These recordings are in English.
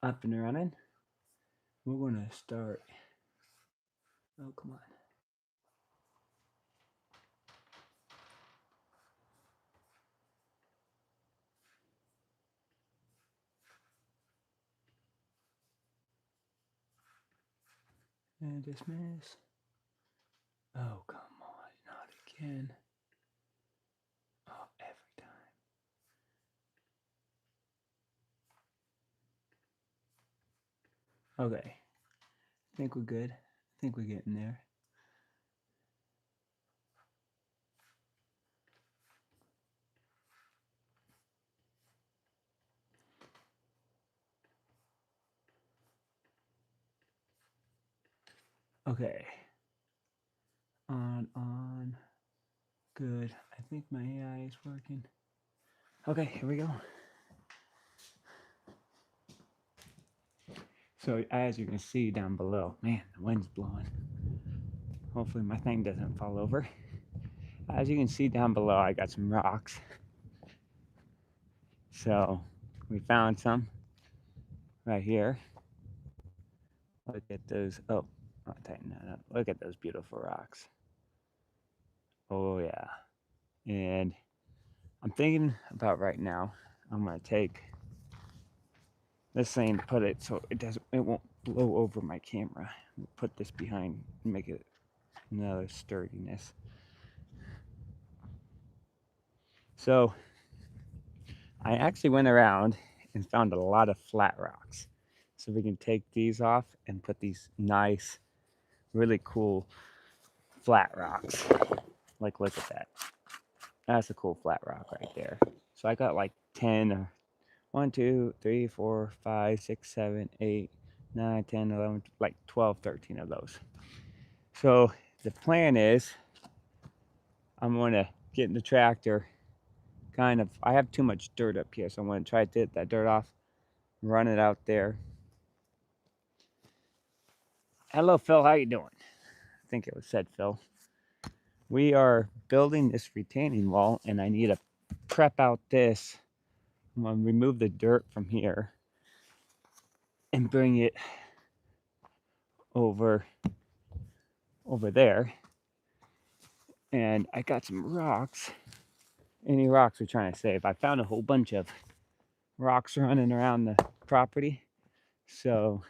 up and running. We're gonna start. Oh, come on. And dismiss. Oh, come on, not again. Oh, every time. Okay, I think we're good. I think we're getting there. Okay. On. Good. I think my AI is working. Okay, here we go. So as you can see down below, man, the wind's blowing. Hopefully my thing doesn't fall over. As you can see down below, I got some rocks. So we found some right here. Look at those. Oh, I'll tighten that up. Look at those beautiful rocks. Oh yeah. And I'm thinking about right now, I'm gonna take this thing, put it so it won't blow over my camera. Put this behind and make it another sturdiness. So I actually went around and found a lot of flat rocks. So we can take these off and put these nice, really cool flat rocks. Like, look at that. That's a cool flat rock right there. So I got like 10 or 1, 2, 3, 4, 5, 6, 7, 8, 9, 10, 11, like 12, 13 of those. So the plan is I'm going to get in the tractor. I have too much dirt up here, so I'm going to try to get that dirt off, run it out there. Hello, Phil. How you doing? I think it was said Phil. We are building this retaining wall, and I need to prep out this. I'm going to remove the dirt from here and bring it over there. And I got some rocks. Any rocks we're trying to save. I found a whole bunch of rocks running around the property. So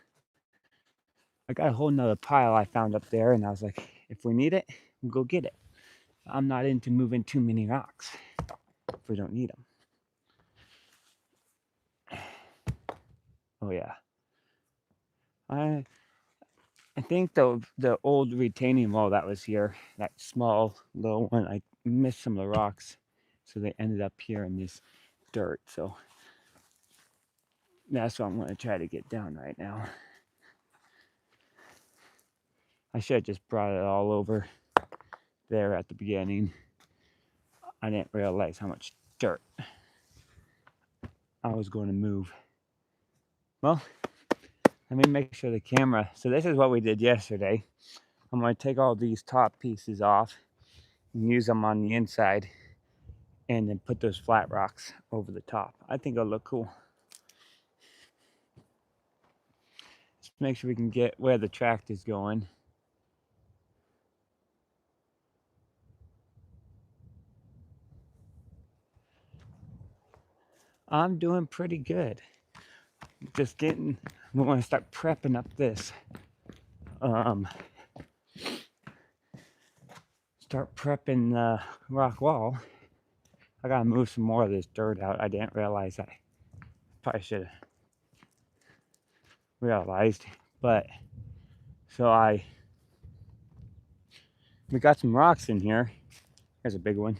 I got a whole nother pile I found up there, and I was like, if we need it, we'll go get it. I'm not into moving too many rocks if we don't need them. Oh yeah. I think the old retaining wall that was here, that small little one, I missed some of the rocks, so they ended up here in this dirt. So that's what I'm going to try to get down right now. I should have just brought it all over there at the beginning. I didn't realize how much dirt I was going to move. Well, let me make sure the camera. So this is what we did yesterday. I'm going to take all these top pieces off and use them on the inside, and then put those flat rocks over the top. I think it'll look cool. Let's make sure we can get where the tractor's going. I'm doing pretty good. Just getting, we want to start prepping up this. Start prepping the rock wall. I gotta move some more of this dirt out. I didn't realize I probably should have realized. But so we got some rocks in here. There's a big one.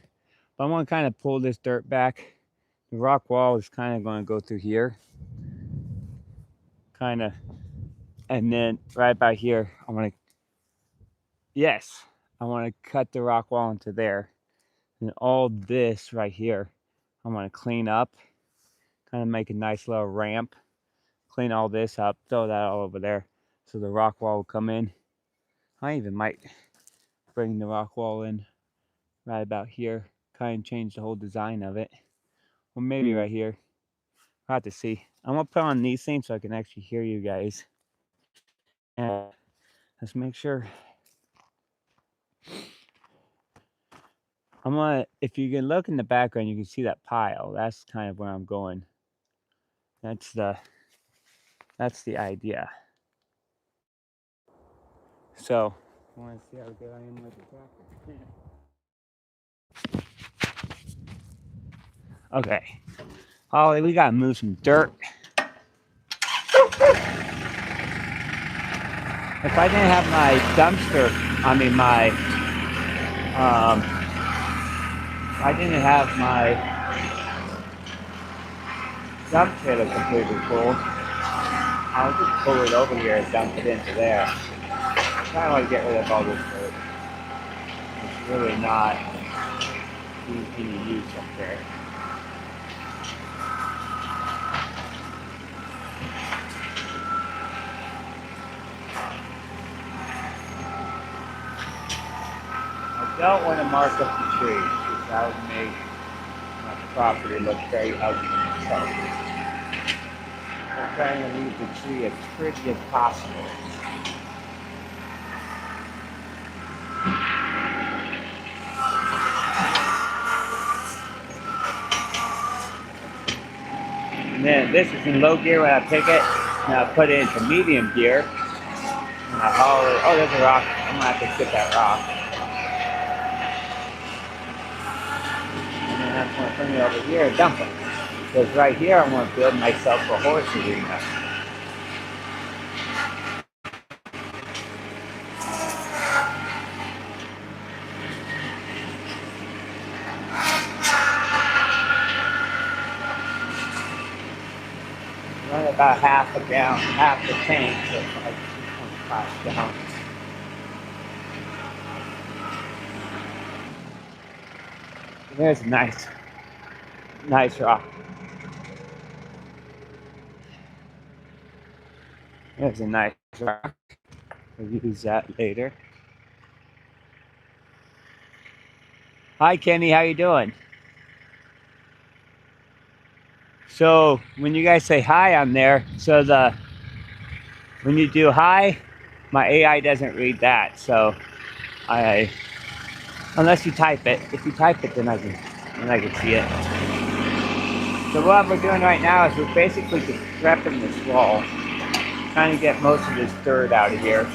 But I want to kind of pull this dirt back. The rock wall is kind of going to go through here. Kind of. And then right about here, I want to cut the rock wall into there. And all this right here, I want to clean up. Kind of make a nice little ramp. Clean all this up. Throw that all over there. So the rock wall will come in. I even might bring the rock wall in right about here. Kind of change the whole design of it. Or maybe right here. We'll have to see. I'm gonna put on these things so I can actually hear you guys. And let's make sure. If you can look in the background, you can see that pile. That's kind of where I'm going. That's the idea. So, I want to see how good I am with the tractor. Okay, Holly, we gotta move some dirt. If I didn't have my dumpster, I didn't have my dump trailer completely full, I'll just pull it over here and dump it into there. I kind of want to get rid of all this dirt. It's really not any use up there. I don't want to mark up the trees because that would make my property look very ugly. So I'm trying to leave the tree as pretty as possible. And then this is in low gear when I pick it, and I put it into medium gear, and I haul it. Oh, there's a rock. I'm gonna have to skip that rock. And then I'm gonna bring it over here and dump it. Because right here I'm gonna build myself a horse arena. Run about half the tank, so it's like 2.5 gallons. There's a nice rock. There's a nice rock. We'll use that later. Hi Kenny, how you doing? So when you guys say hi on there, when you do hi, my AI doesn't read that. So unless you type it. If you type it, then I can see it. So what we're doing right now is we're basically just prepping this wall, trying to get most of this dirt out of here.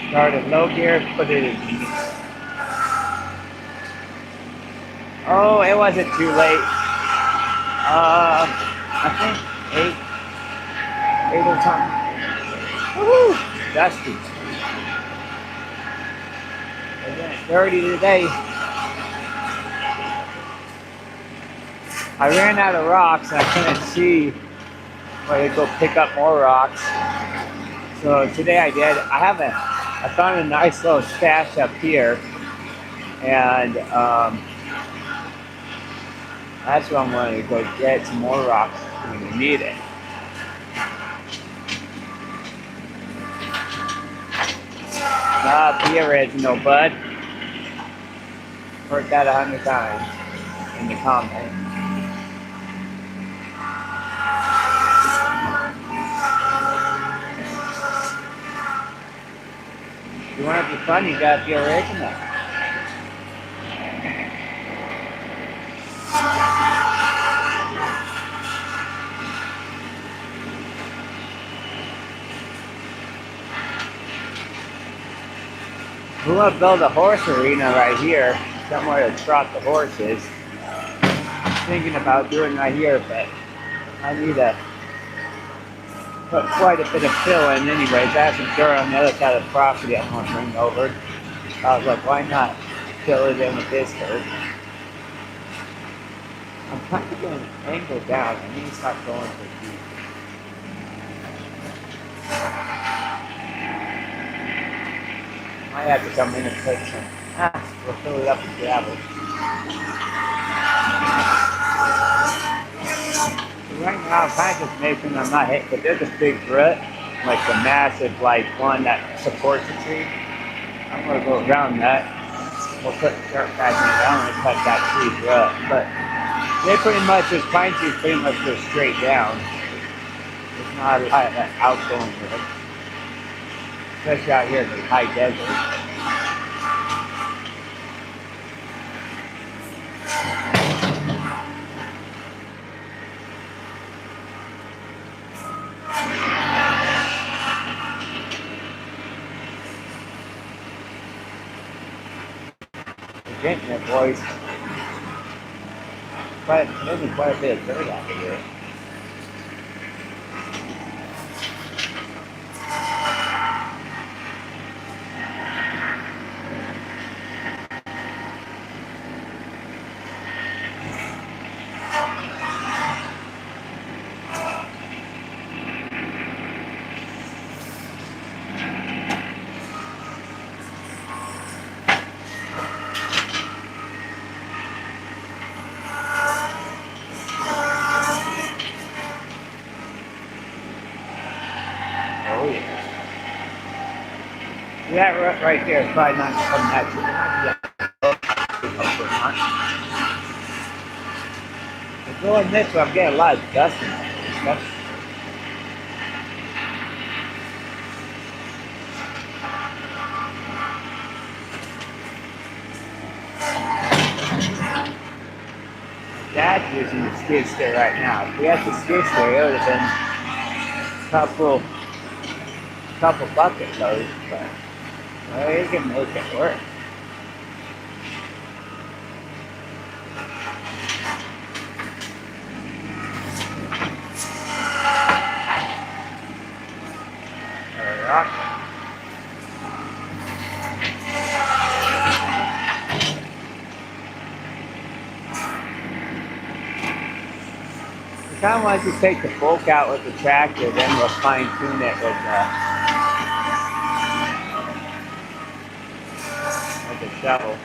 Started low gear, put it in medium. Oh, it wasn't too late. I think 8 or something. Woohoo! Dusty. We're getting dirty today. I ran out of rocks and I couldn't see where to go pick up more rocks. So today I did. I found a nice little stash up here, and that's what I'm going to go get some more rocks when we need it. Not the original, bud. Heard that 100 times in the comments. If you want to be funny, you gotta be original. We want to build a horse arena right here, somewhere to trot the horses. I'm thinking about doing right here, but I need to put quite a bit of fill in anyways. I have some dirt on the other side of the property I'm going to bring over. I was like, why not fill it in with this dirt? I'm kind of going to angle down. I need to stop going for deep. Might have to come in and put some, we'll fill it up with gravel. So right now I'm kind of just making, I'm not hitting, but there's a big root. like the massive like one that supports the tree. I'm gonna go around that. We'll put dirt back down and cut that tree up. But they pretty much, this pine trees pretty much go straight down. There's not a lot of that outgoing wood, especially out here in the high desert. We're getting it, boys. Maybe quite a bit of dirt out here. Oh yeah. That right there is probably not from that tree. But going this way, I'm getting a lot of dust in it. Dad's using the skid steer right now. If we had the skid steer, it would have been a couple bucket loads, but well, you can make it work. Rock. I kind of want to take the bulk out with the tractor, then we'll fine tune it with a shovel.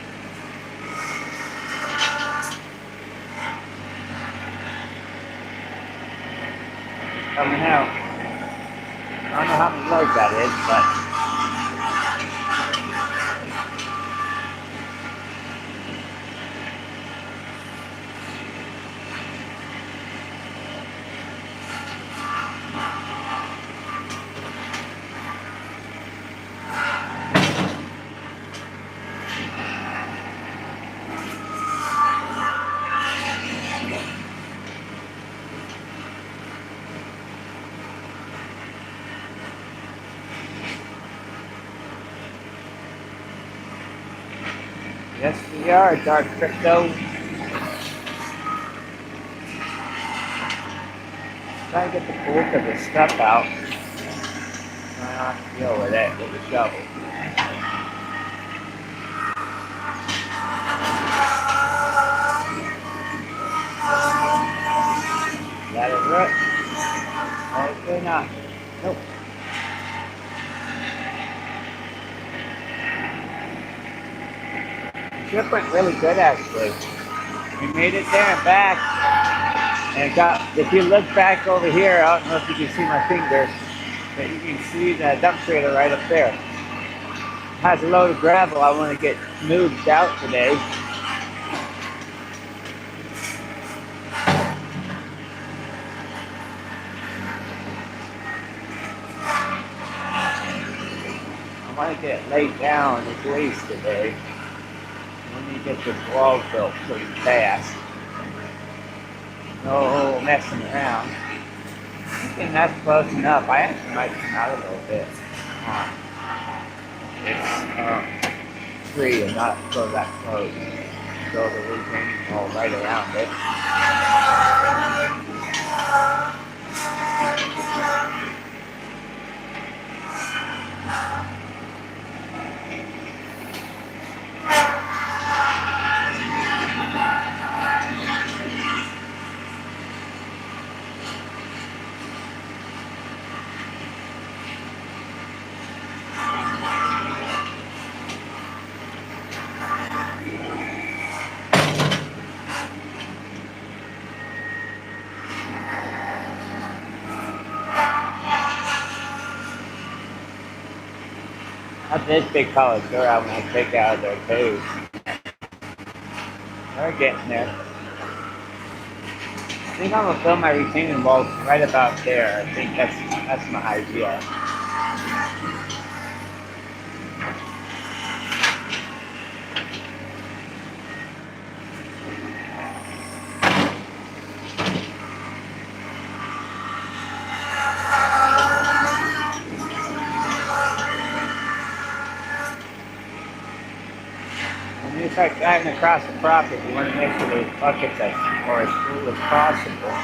It's coming out. I don't know how many loads that is, but yes, we are, Dark Crypto. Trying to get the bulk of the stuff out. Try not to deal with it with the shovel. Let it rip. Hopefully not. Nope. The trip went really good actually. We made it there and back. And if you look back over here, I don't know if you can see my finger, but you can see the dump trailer right up there. It has a load of gravel I want to get moved out today. I want to get it laid down at least today. Let me get this wall built pretty fast. No messing around. I think that's close enough. I actually might come out a little bit. It's free and not go that close. Throw the retaining wall right around it. this big pile of dirt I'm going to take out of their cave. We're getting there. I think I'm going to fill my retaining walls right about there. I think that's my idea. When you start driving across the property, you want to make sure those buckets are as full as possible.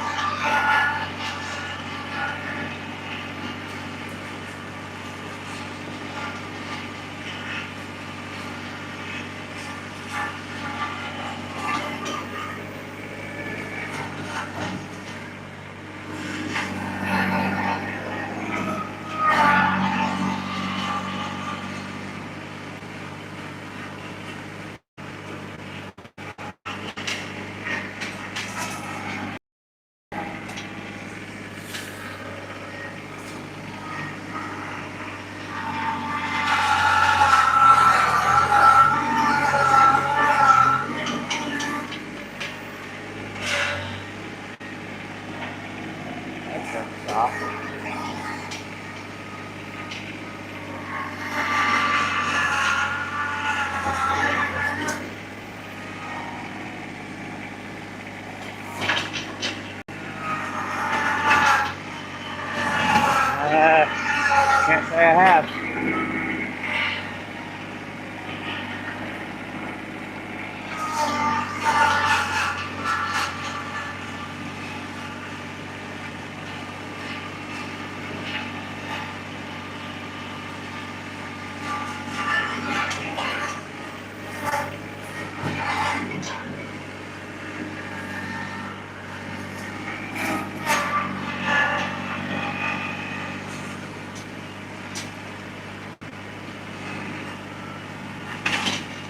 That's awesome. Can't say I have.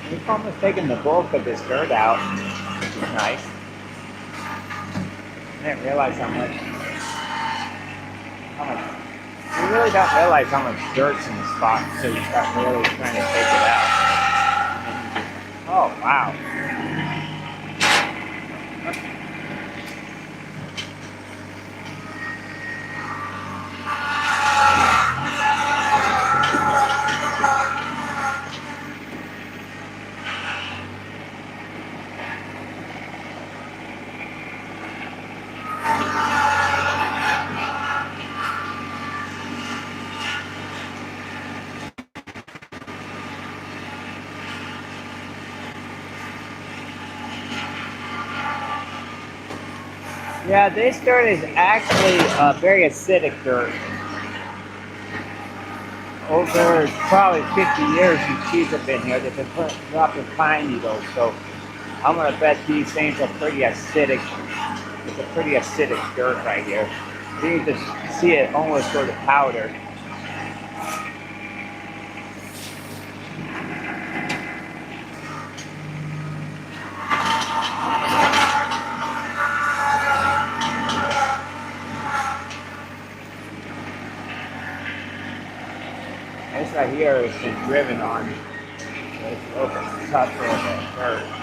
We've almost taken the bulk of this dirt out, which is nice. I didn't realize how much, you really don't realize how much dirt's in the spot until you start really trying to take it out. Oh, wow. Yeah, this dirt is actually very acidic dirt. Over probably 50 years, these trees have been here. They've been dropping pine needles, so I'm gonna bet these things are pretty acidic. It's a pretty acidic dirt right here. You can just see it almost sort of powder. This right here is just driven on. It's a little bit tougher than dirt.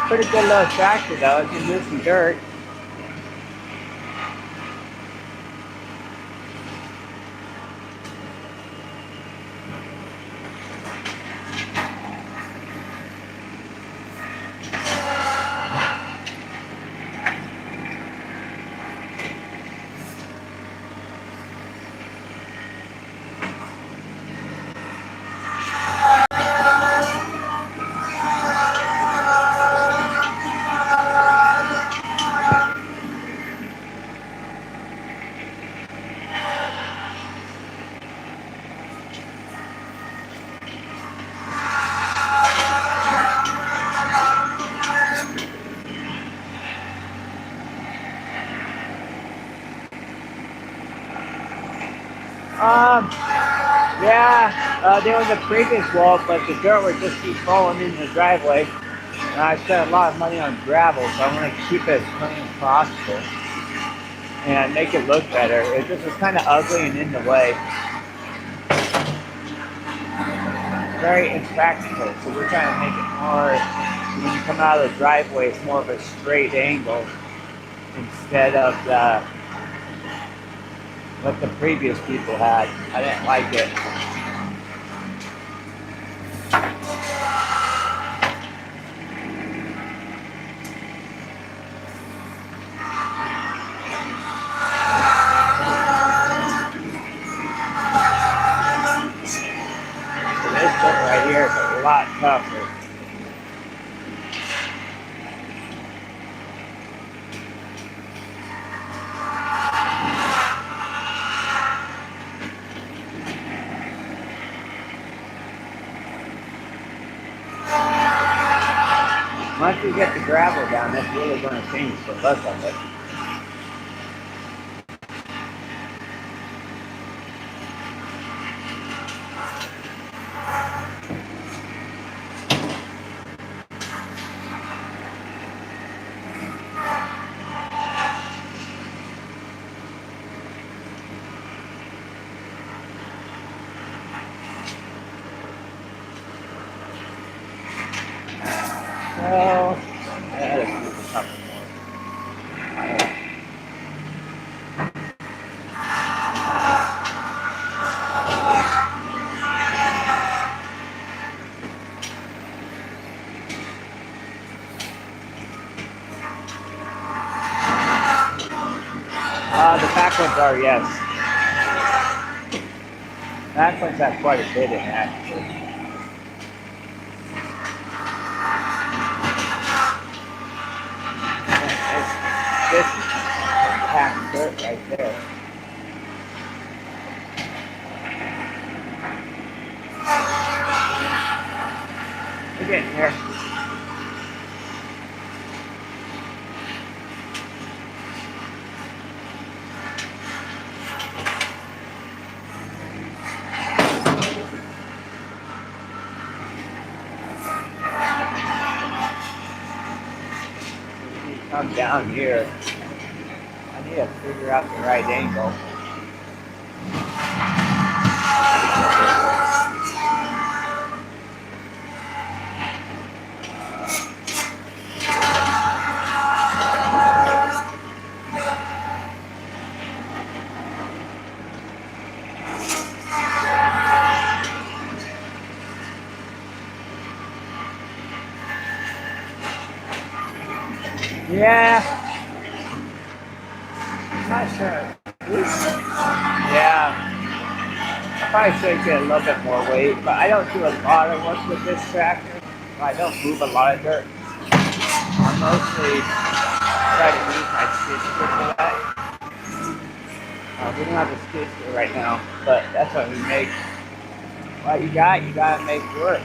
Pretty good little tractor though. It can move some dirt. Um, yeah, there was a previous wall, but the dirt would just keep falling in the driveway. And I spent a lot of money on gravel, so I want to keep it as clean as possible and make it look better. It just was kind of ugly and in the way. Very impractical, so we're trying to make it more, when you come out of the driveway, it's more of a straight angle instead of what the previous people had. I didn't like it. So this dirt right here is a lot tougher. Once we get the gravel down, that's really going to change the look of it. So, yeah, let's do a couple more. The back ones are, yes. Back ones have quite a bit in actually. This is packed dirt right there. We're getting there. Come down here. I need to figure out the right angle. Yeah. I'm not sure. Yeah. I probably should get a little bit more weight, but I don't do a lot of work with this tractor. I don't move a lot of dirt. I mostly try to use my skid steer for that. We don't have a skid steer right now, but that's what we make. What you gotta make work.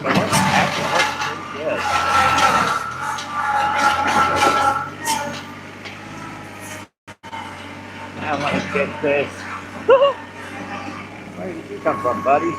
But it actually works pretty good. I want to get this. Where did you come from, buddy?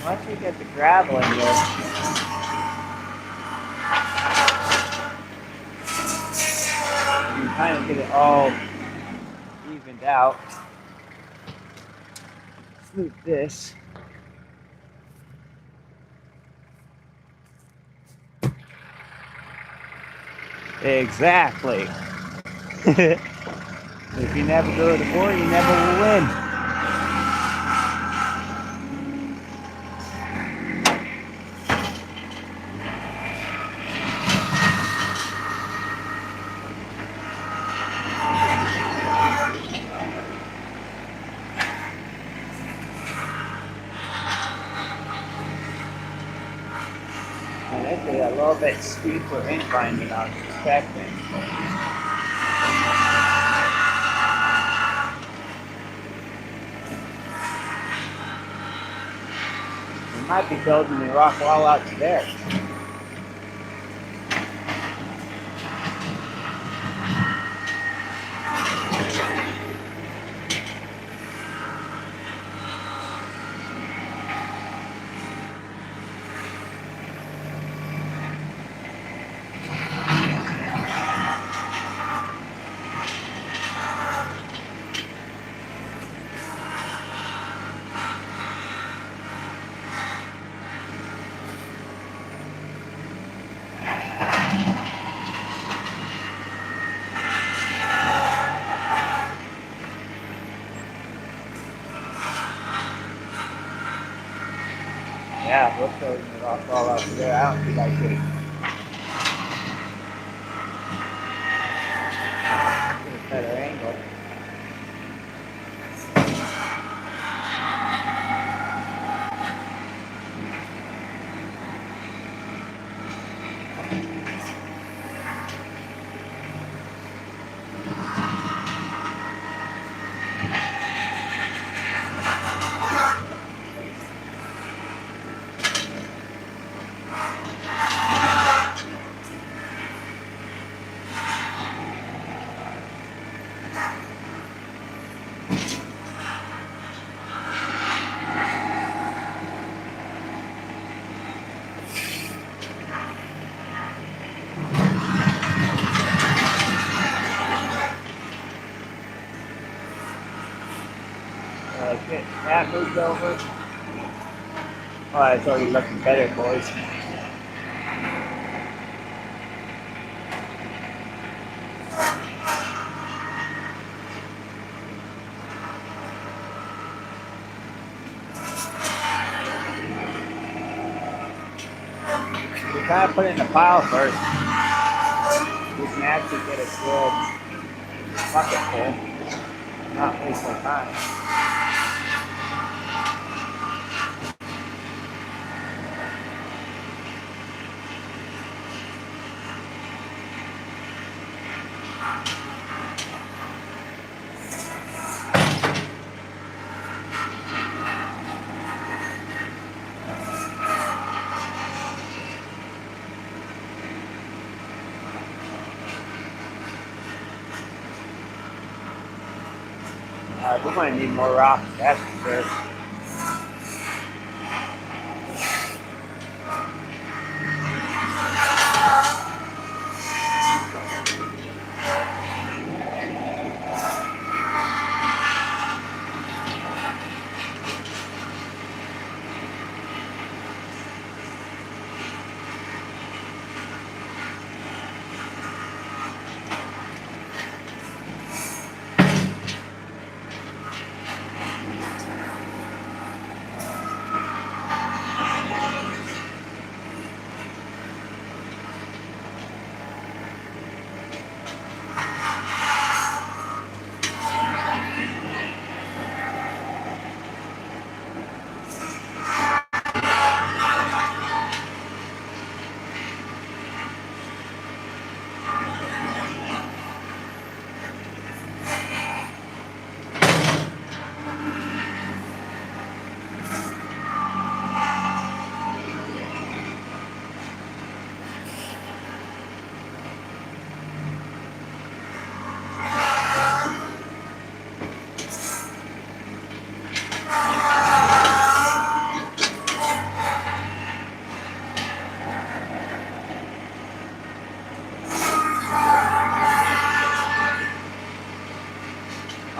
Once we get the gravel in here, you can kind of get it all evened out. Smooth this. Exactly. If you never go to war, you never will win. And this is a little bit steeper incline than I was expecting. We might be building the rock wall out to there. Yeah, we're building the rock wall out to there. I don't think I could get a better angle. Get that moved over. Oh, it's already looking better, boys. We kind of put it in the pile first. We can actually get a good bucket full, not waste our time. We're going to need more rock, that's for sure.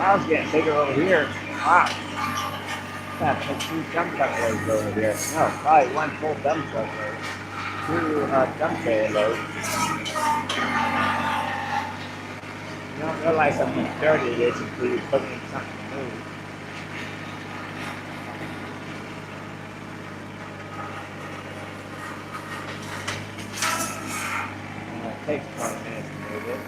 I was getting bigger over here. Wow. Got to put 2 dump truck loads over here. No, probably 1 full dump truck load. 2 dump trailer loads. You don't realize how much dirty it is until you put in something to move. And it takes 20 minutes to move it.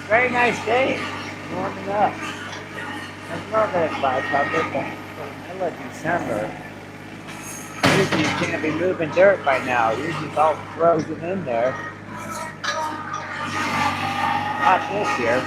Very nice day. Warming up. I love it cloud cover, but for the middle of December, usually you can't be moving dirt by now. Usually it's all frozen in there. Not this year.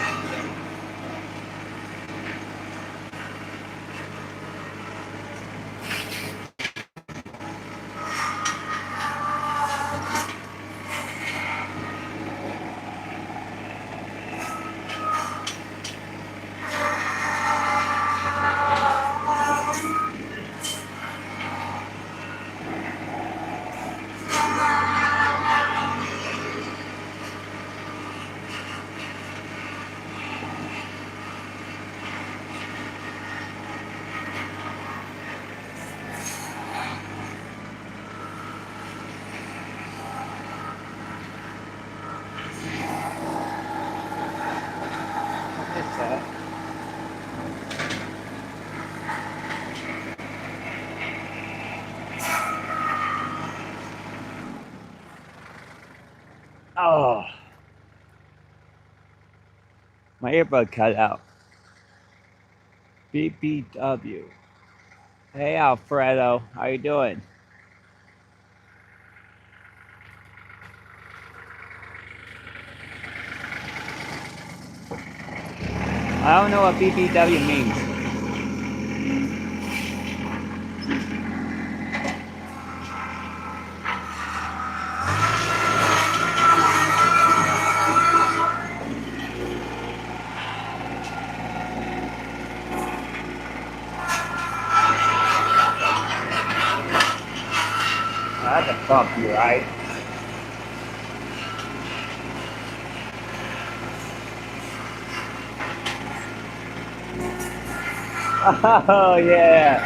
It's oh, my earbud cut out. BBW. Hey Alfredo, how you doing? I don't know what BBW means. That's a bump you, right? Oh yeah,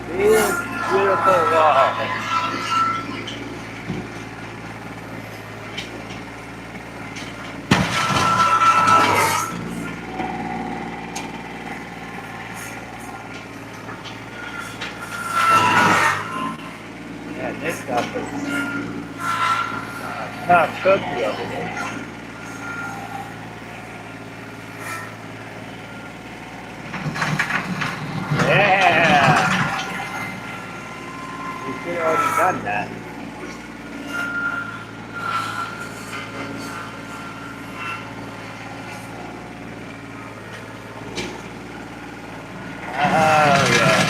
these beautiful walls. Yeah, this stuff is tough cookie over here. Yeah, we should have already done that. Oh yeah.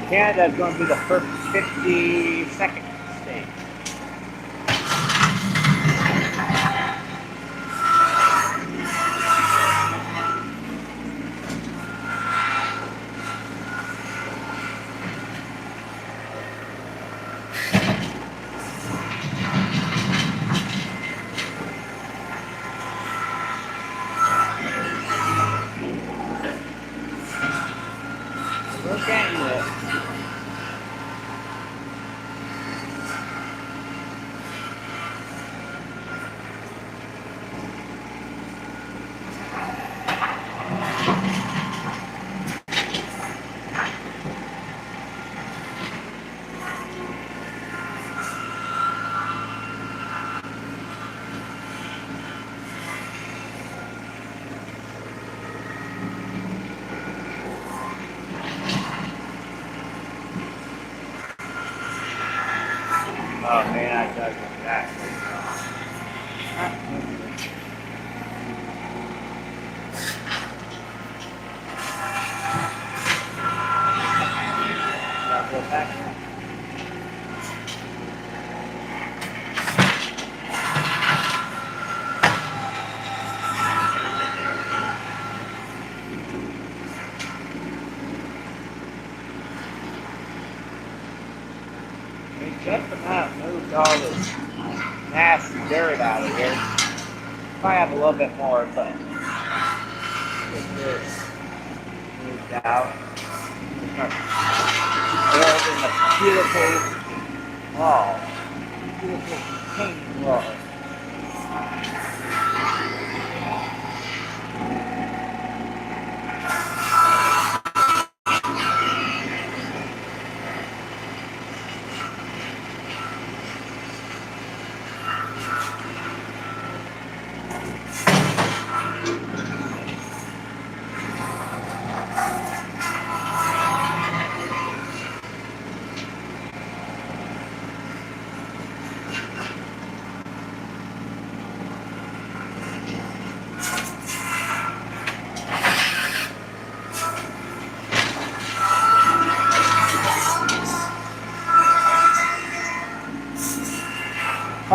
Canada's going to be the first 52nd state. Look at you. Oh man, I dug that. Now go back. We just about moved all this nasty dirt out of here. Might have a little bit more, but get this moved out. Building a beautiful wall. Beautiful retaining wall.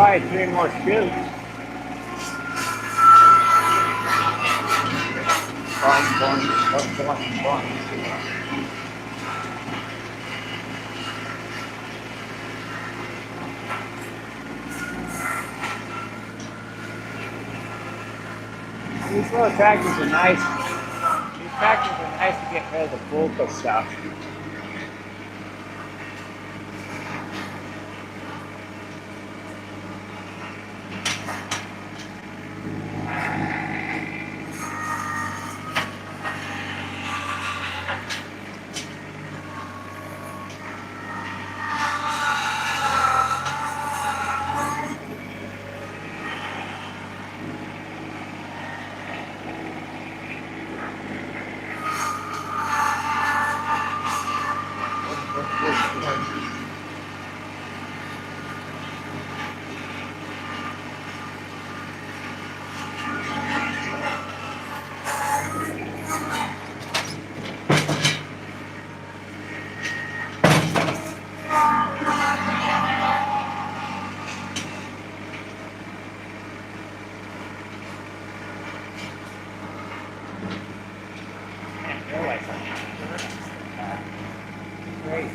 Probably 3 more scoops. Bun, bun, bun, bun, bun. These little tractors are nice. These tractors are nice to get rid of the bulk of stuff. Great.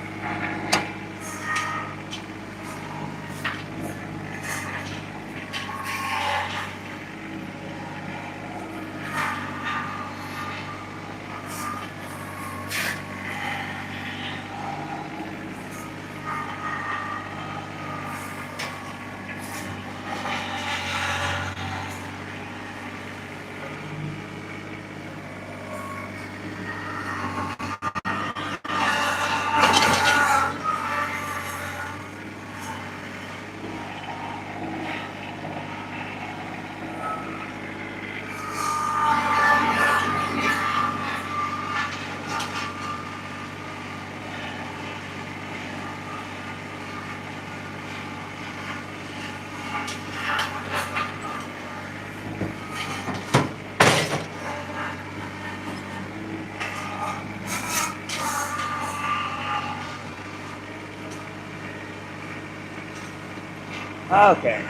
Okay.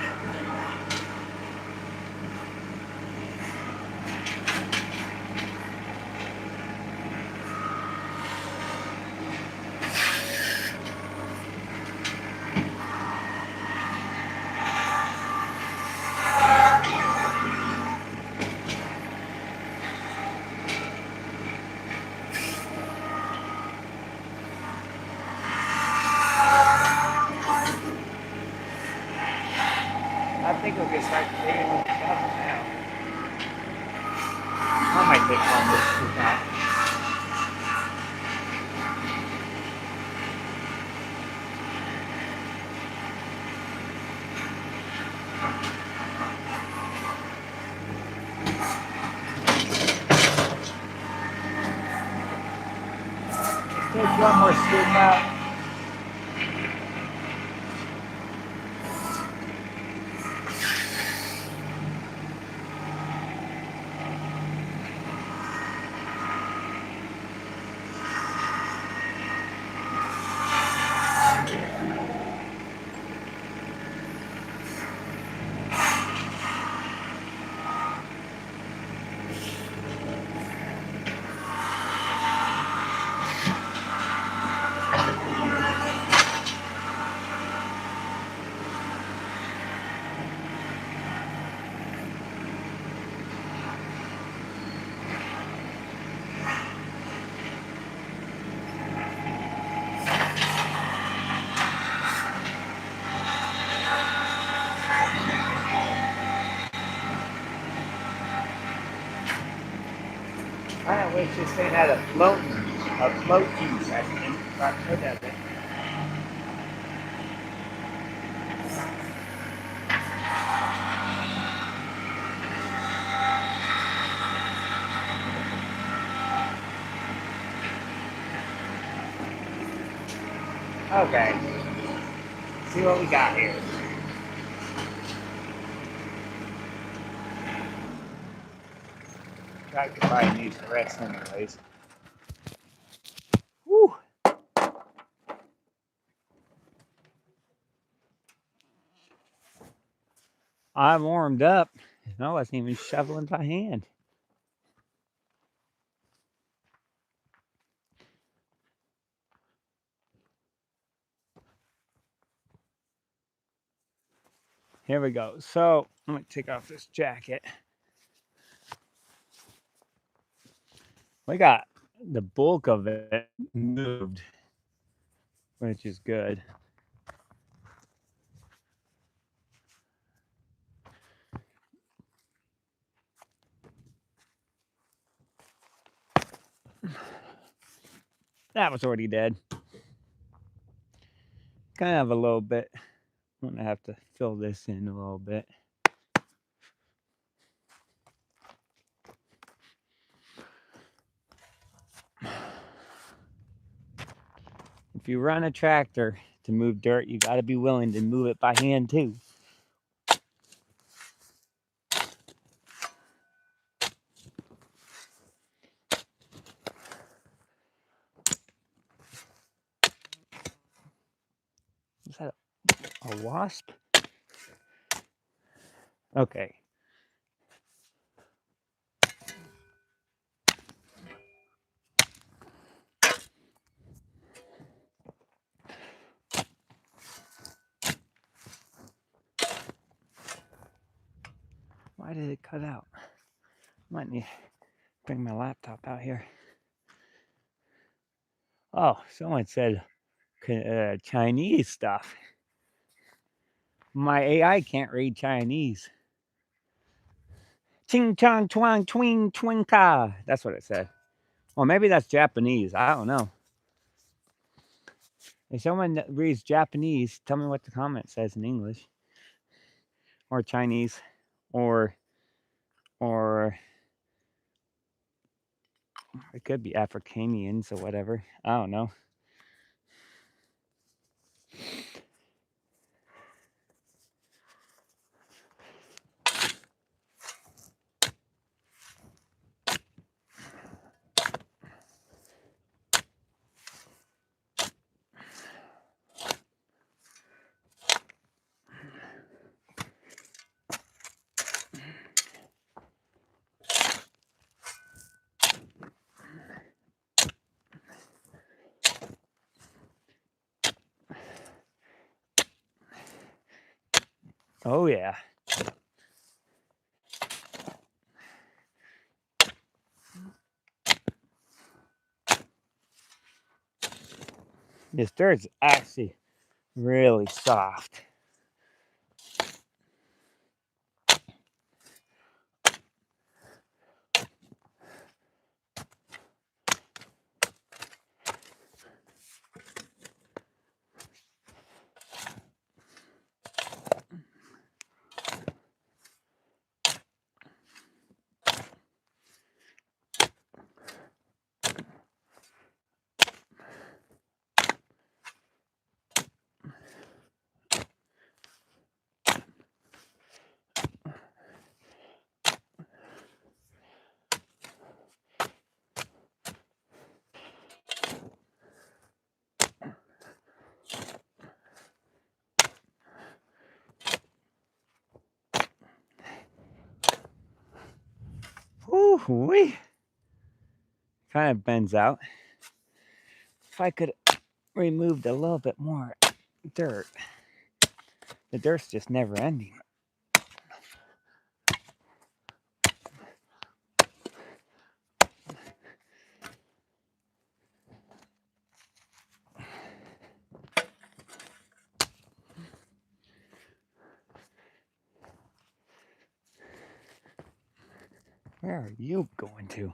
I think we can start digging with the shovel now. I might take one more scoop out. Take one more scoop out. I wish this thing had a floating section. But it doesn't. Okay. See what we got here. Tractor probably needs to rest anyways. Woo! I warmed up. I wasn't even shoveling by hand. Here we go. So I'm gonna take off this jacket. We got the bulk of it moved, which is good. That was already dead. Kind of a little bit. I'm gonna have to fill this in a little bit. If you run a tractor to move dirt, you got to be willing to move it by hand too. Is that a wasp? Okay. Why did it cut out? Might need to bring my laptop out here. Oh, someone said Chinese stuff. My AI can't read Chinese. Ching chong twang twing twing ka. That's what it said. Well, maybe that's Japanese. I don't know. If someone that reads Japanese, tell me what the comment says in English, or Chinese, or it could be Africanians or whatever. I don't know. Oh yeah. This dirt's actually really soft. Woo-wee. Kind of bends out. If I could remove a little bit more dirt. The dirt's just never ending. Where are you going to?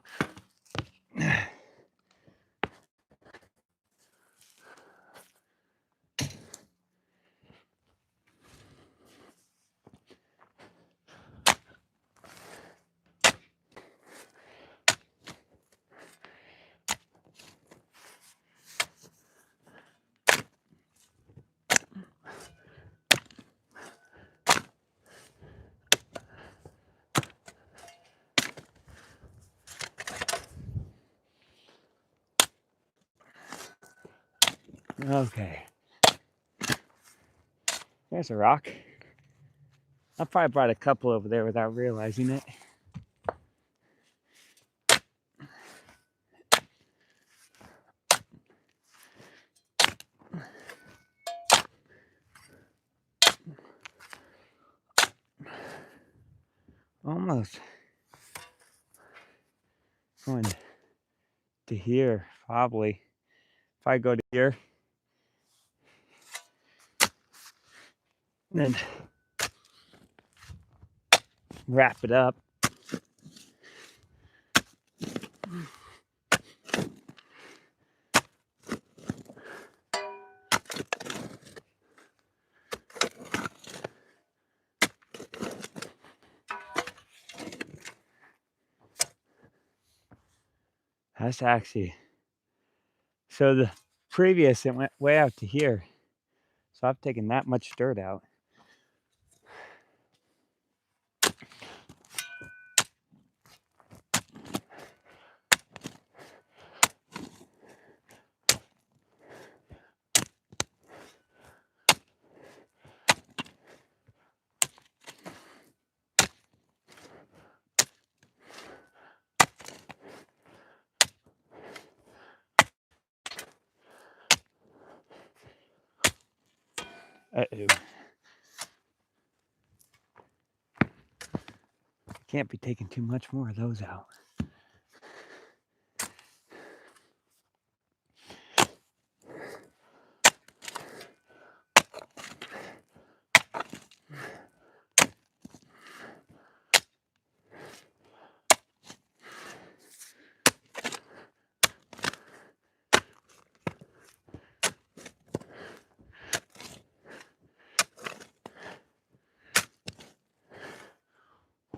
Okay. There's a rock. I probably brought a couple over there without realizing it. Almost going to here, probably. If I go to here, then wrap it up. That's actually, so the previous, it went way out to here. So I've taken that much dirt out. Uh-oh. Can't be taking too much more of those out.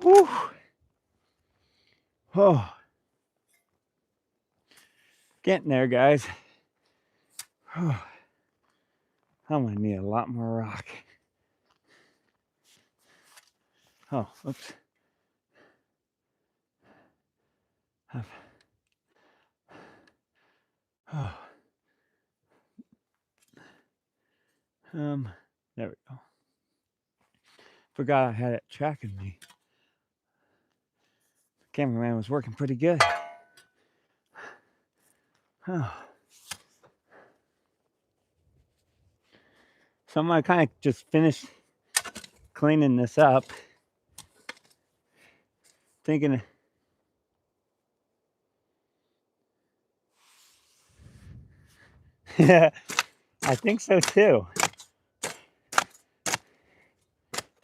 Whew. Oh, getting there, guys. Oh, I'm gonna need a lot more rock. Oh, oops. Oh. There we go. Forgot I had it tracking me. The cameraman was working pretty good. Oh. So I'm gonna kind of just finish cleaning this up. Thinking, yeah, I think so too.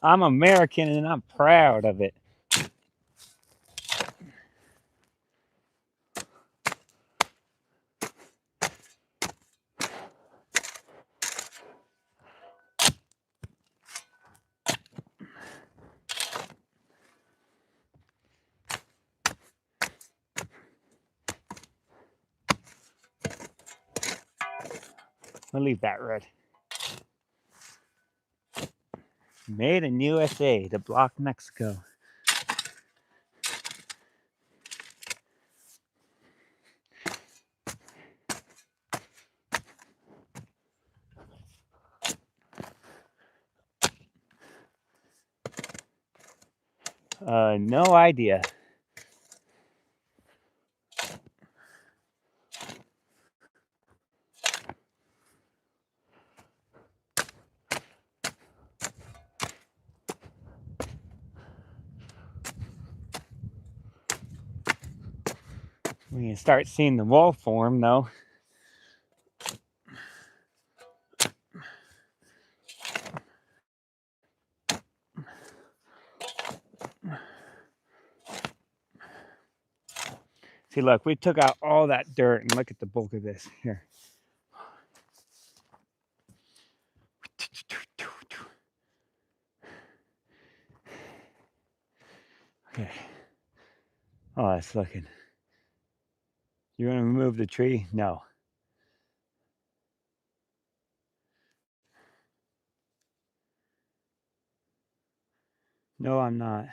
I'm American and I'm proud of it. I'll leave that red. Made in USA to block Mexico. No idea. We can start seeing the wall form though. See, look, we took out all that dirt and look at the bulk of this here. Okay. Oh, that's looking. You're gonna remove the tree? No. No, I'm not.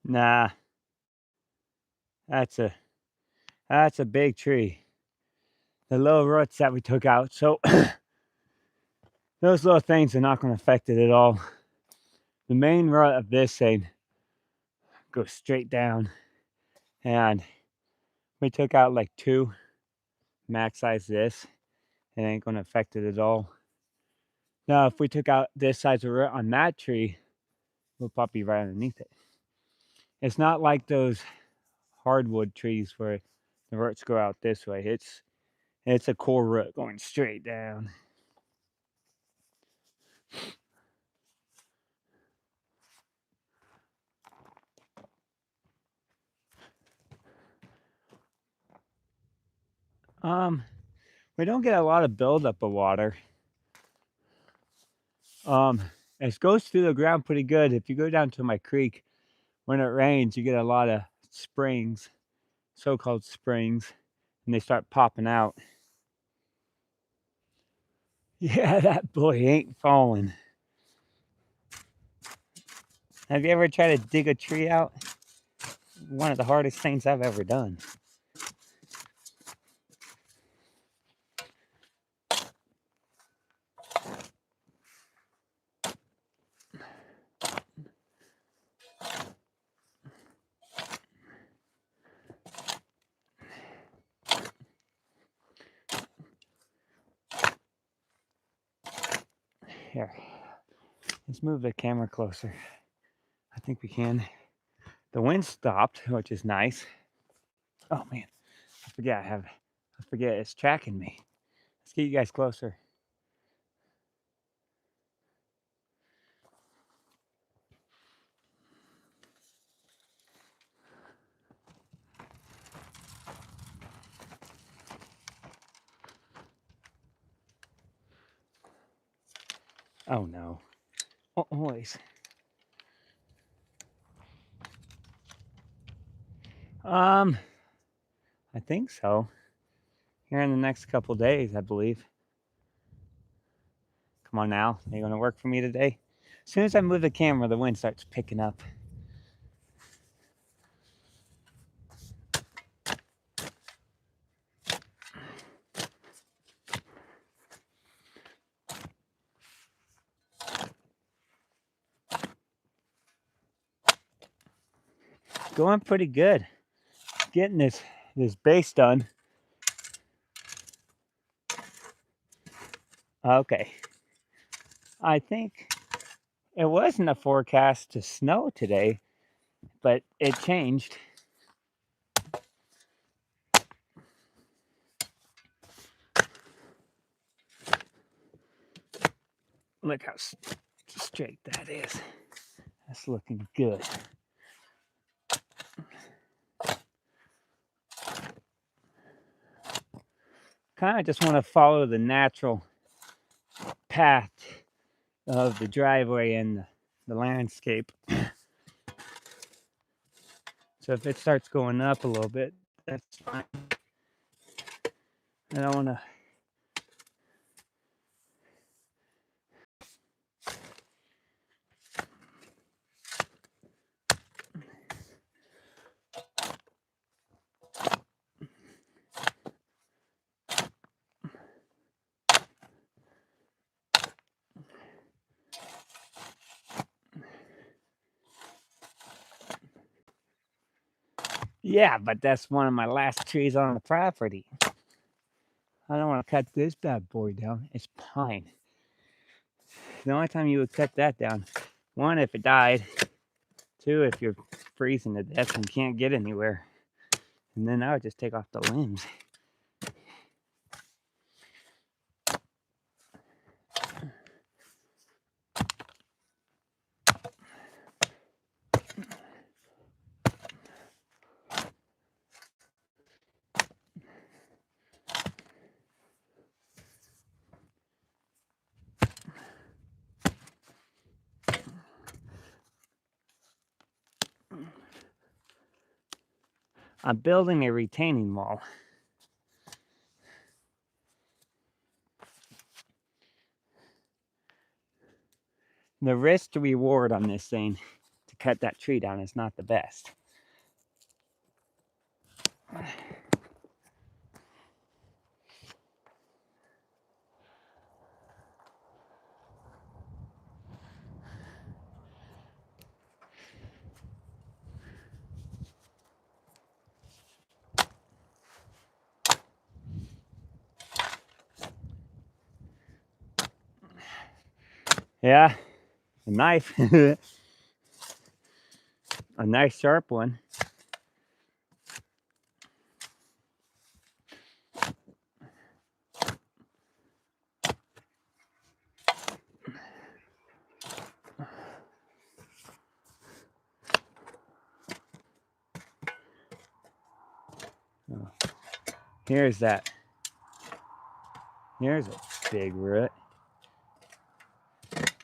Nah, that's a big tree. The little roots that we took out. So those little things are not going to affect it at all. The main root of this thing goes straight down, and we took out like 2 max size this. It ain't going to affect it at all. Now, if we took out this size of root on that tree, we'll probably be right underneath it. It's not like those hardwood trees where the roots go out this way. It's a core root going straight down. We don't get a lot of buildup of water. It goes through the ground pretty good. If you go down to my creek, when it rains, you get a lot of springs, so-called springs, and they start popping out. Yeah, that boy ain't falling. Have you ever tried to dig a tree out? One of the hardest things I've ever done. Here, let's move the camera closer. I think we can. The wind stopped, which is nice. Oh man, I forget it's tracking me. Let's get you guys closer. Oh no. Always. I think so. Here in the next couple days, I believe. Come on now, are you gonna work for me today? As soon as I move the camera, the wind starts picking up. Going pretty good. Getting this base done. Okay. I think it wasn't a forecast to snow today, but it changed. Look how straight that is. That's looking good. Kind of just want to follow the natural path of the driveway and the landscape. So if it starts going up a little bit, that's fine. I don't want to. Yeah, but that's one of my last trees on the property. I don't want to cut this bad boy down. It's pine. The only time you would cut that down, 1, if it died, 2, if you're freezing to death and can't get anywhere. And then I would just take off the limbs. I'm building a retaining wall. The risk to reward on this thing, to cut that tree down is not the best. Yeah, a knife, a nice sharp one. Oh, here's that. Here's a big root.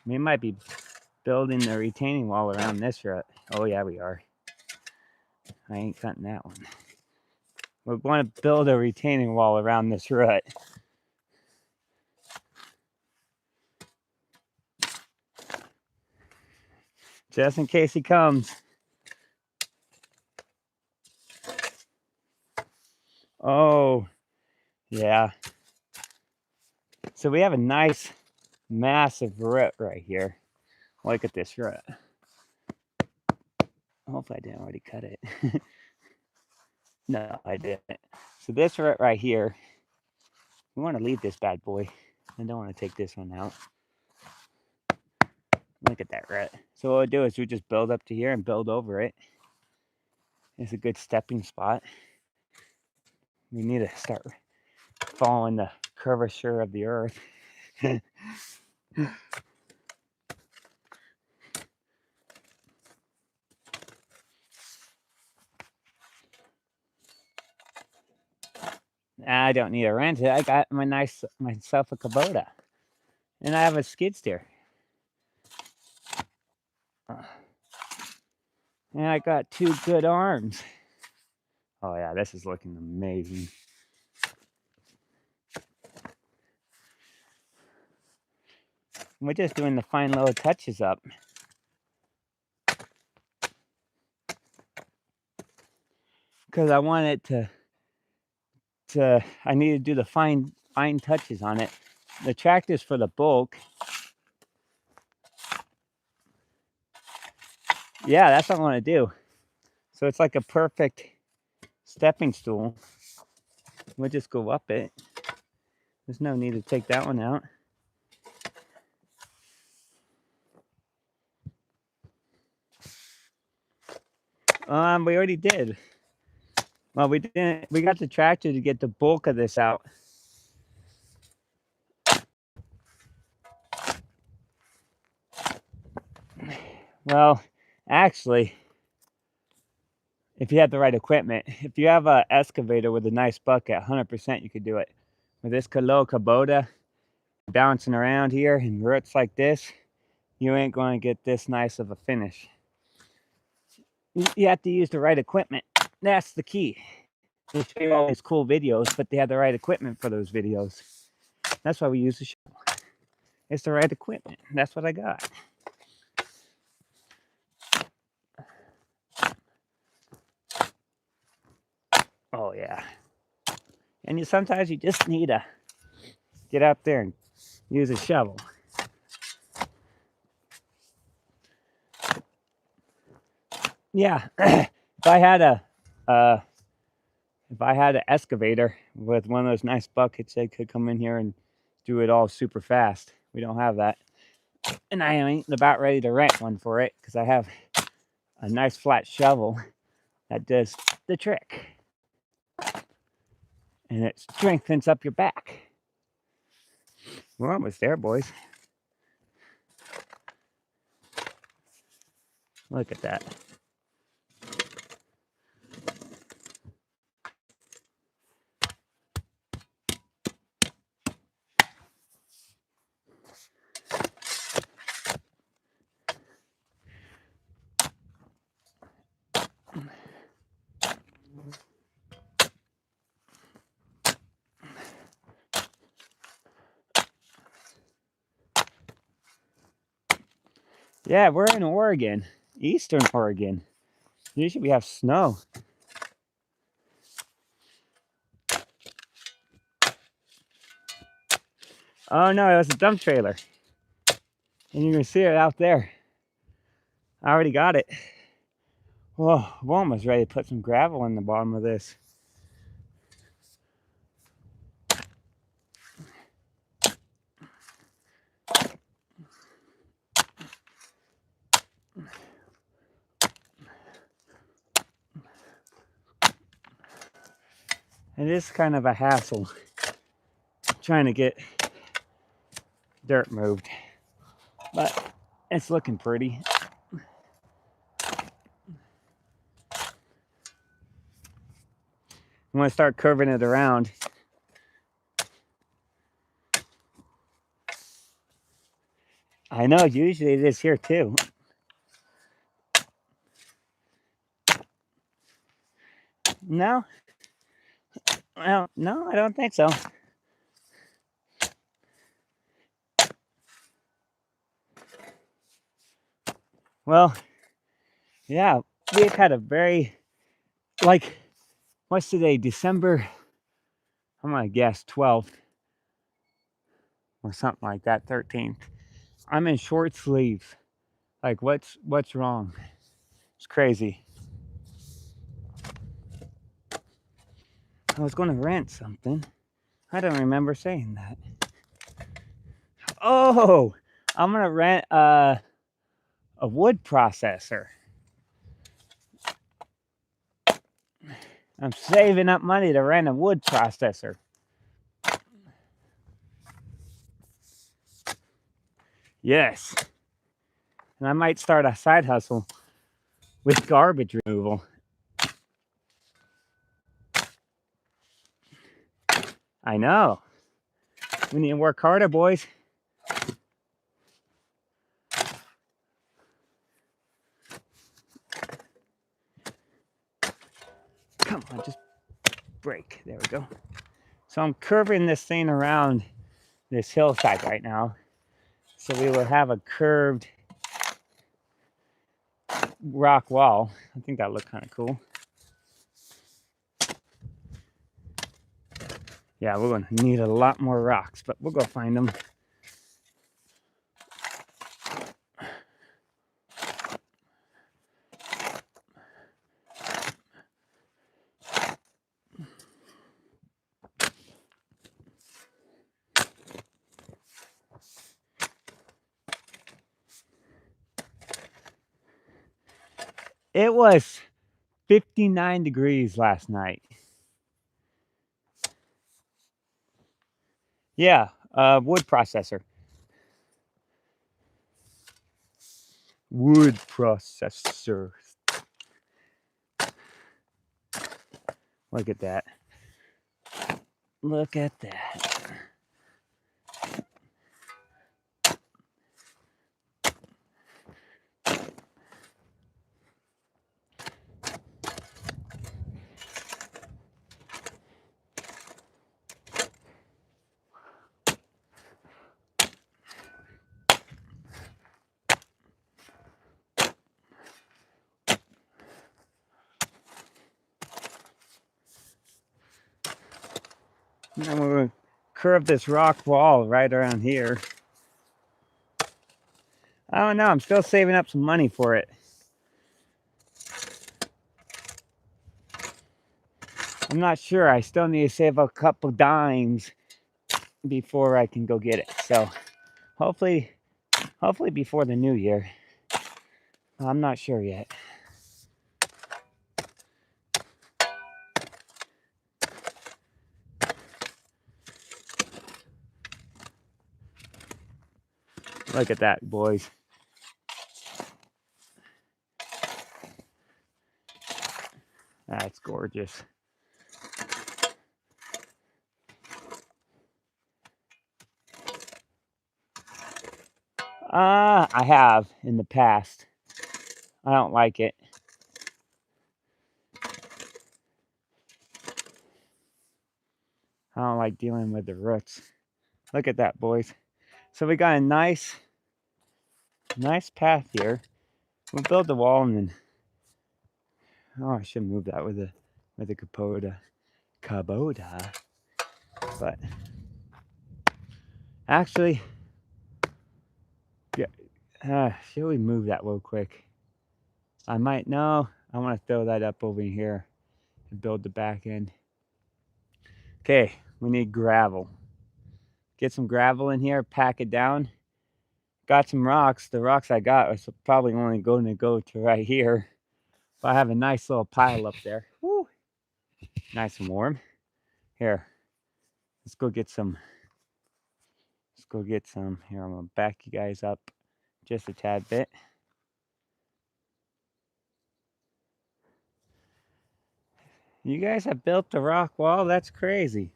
We might be building the retaining wall around this root. Oh yeah, we are. I ain't cutting that one. We want to build a retaining wall around this root. Just in case he comes. Oh, yeah. So we have a nice, massive root right here. Look at this root. Hopefully I didn't already cut it. No, I didn't. So this root right here, we want to leave this bad boy. I don't want to take this one out. Look at that root. So what we'll do is we just build up to here and build over it. It's a good stepping spot. We need to start following the curvature of the earth. I don't need a wrench. I got myself a Kubota, and I have a skid steer. And I got 2 good arms. Oh yeah, this is looking amazing. We're just doing the fine little touches up. Because I want it I need to do the fine touches on it. The tractor's for the bulk. Yeah, that's what I want to do. So it's like a perfect stepping stool. We'll just go up it. There's no need to take that one out. We already did. Well, we didn't. We got the tractor to get the bulk of this out. Well, actually, if you have the right equipment, if you have an excavator with a nice bucket, 100% you could do it. With this little Kubota bouncing around here and roots like this, you ain't going to get this nice of a finish. You have to use the right equipment. That's the key. They show you all these cool videos, but they have the right equipment for those videos. That's why we use the shovel. It's the right equipment. That's what I got. Oh yeah. And sometimes you just need to get out there and use a shovel. Yeah. If I had an excavator with one of those nice buckets, they could come in here and do it all super fast. We don't have that. And I ain't about ready to rent one for it because I have a nice flat shovel that does the trick. And it strengthens up your back. We're almost there, boys. Look at that. Yeah, we're in Oregon. Eastern Oregon. Usually we have snow. Oh no, it was a dump trailer. And you can see it out there. I already got it. Whoa, I'm almost ready to put some gravel in the bottom of this. It is kind of a hassle trying to get dirt moved, but it's looking pretty. I'm going to start curving it around. I know, usually it is here too. No? Well, no, I don't think so. Well, yeah, we've had a very, like, what's today? December, I'm going to guess 12th or something like that, 13th. I'm in short sleeve. Like, what's wrong? It's crazy. I was going to rent something. I don't remember saying that. Oh, I'm going to rent a wood processor. I'm saving up money to rent a wood processor. Yes. And I might start a side hustle with garbage removal. I know. We need to work harder, boys. Come on, just break. There we go. So I'm curving this thing around this hillside right now. So we will have a curved rock wall. I think that looked kind of cool. Yeah, we're going to need a lot more rocks, but we'll go find them. It was 59 degrees last night. Yeah, wood processor. Wood processor. Look at that. Look at that. Now we're going to curve this rock wall right around here. I don't know. I'm still saving up some money for it. I'm not sure. I still need to save a couple dimes before I can go get it. So hopefully before the new year. I'm not sure yet. Look at that, boys. That's gorgeous. I have in the past. I don't like it. I don't like dealing with the roots. Look at that, boys. So we got a nice path here. we'll build the wall and then. Oh, I should move that with a Kubota. But actually, yeah, should we move that real quick? I might. No, I want to throw that up over here and build the back end. Okay, we need gravel. Get some gravel in here, pack it down. Got some rocks. The rocks I got was probably only going to go to right here. But I have a nice little pile up there. Woo. Nice and warm. Here, let's go get some. Let's go get some. Here, I'm going to back you guys up just a tad bit. You guys have built the rock wall? That's crazy.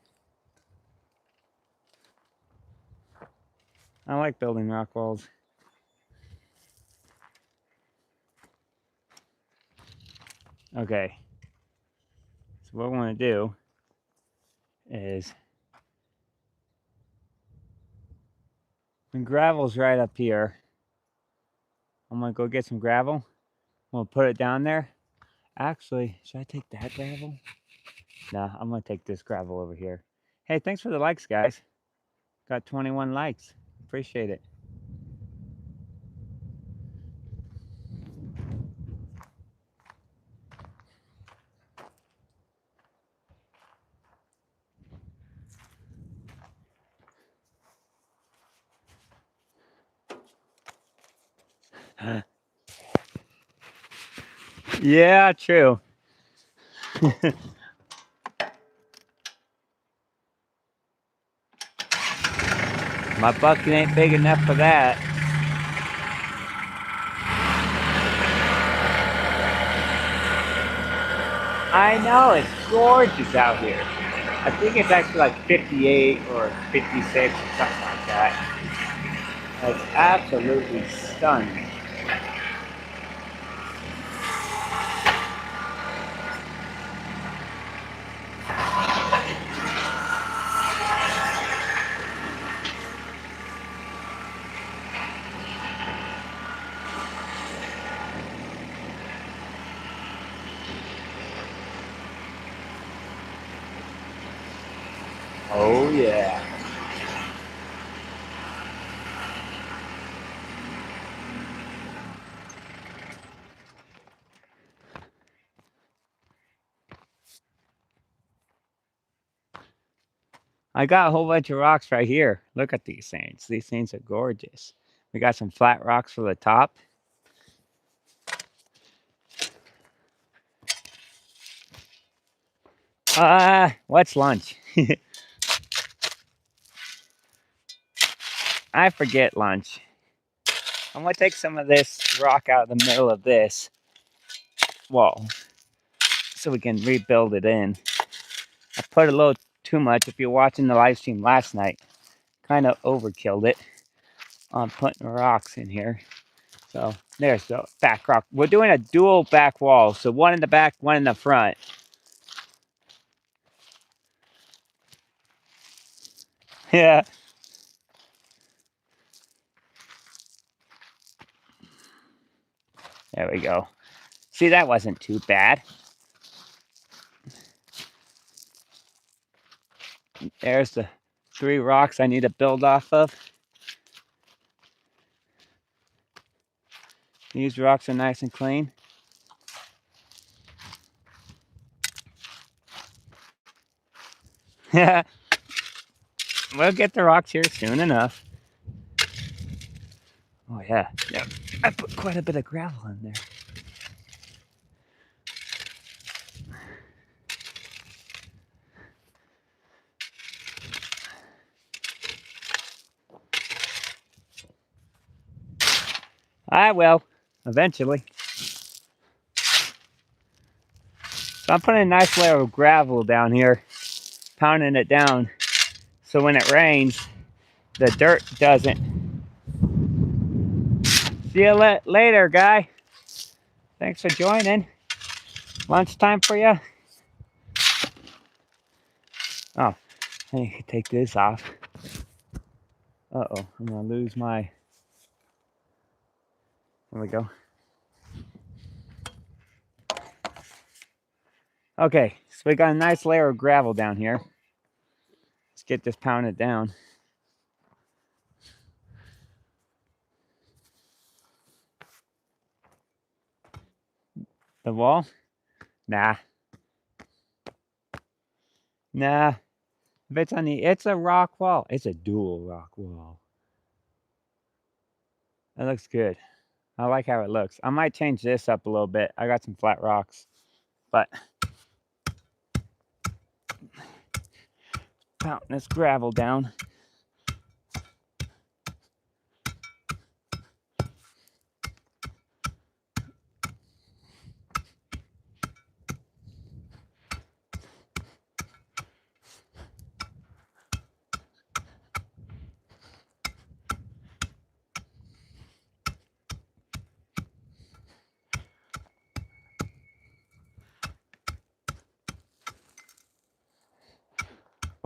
I like building rock walls. Okay. So what I want to do is, when gravel's right up here, I'm going to go get some gravel. I'm going to put it down there. Actually, should I take that gravel? Nah, I'm going to take this gravel over here. Hey, thanks for the likes, guys. Got 21 likes. Appreciate it. Yeah, true. My bucket ain't big enough for that. I know, it's gorgeous out here. I think it's actually like 58 or 56 or something like that. It's absolutely stunning. Oh yeah. I got a whole bunch of rocks right here. Look at these things. These things are gorgeous. We got some flat rocks for the top. What's lunch? I forget lunch. I'm gonna take some of this rock out of the middle of this wall so we can rebuild it in. I put a little too much. If you're watching the live stream last night, kind of overkilled it on putting rocks in here. So there's the back rock. We're doing a dual back wall, so one in the back, one in the front. Yeah. There we go. See, that wasn't too bad. There's the 3 rocks I need to build off of. These rocks are nice and clean. Yeah. We'll get the rocks here soon enough. Oh yeah. Yeah. I put quite a bit of gravel in there. I will, eventually. So I'm putting a nice layer of gravel down here, pounding it down, so when it rains, the dirt doesn't. See you later, guy. Thanks for joining. Lunchtime for you? Oh, I need to take this off. Uh-oh, I'm gonna lose my... There we go. Okay, so we got a nice layer of gravel down here. Let's get this pounded down. The wall? Nah. Nah. If it's on the, it's a rock wall. It's a dual rock wall. That looks good. I like how it looks. I might change this up a little bit. I got some flat rocks, but pounding this gravel down.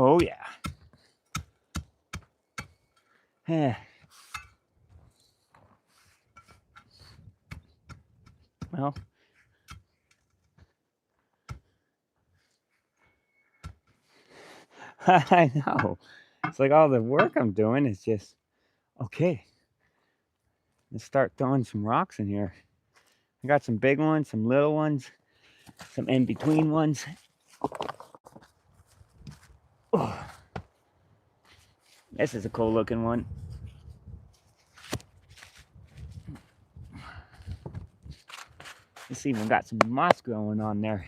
Oh yeah. Yeah. Well, I know. It's like all the work I'm doing is just, okay, let's start throwing some rocks in here. I got some big ones, some little ones, some in-between ones. Oh, this is a cool looking one. It's even got some moss growing on there.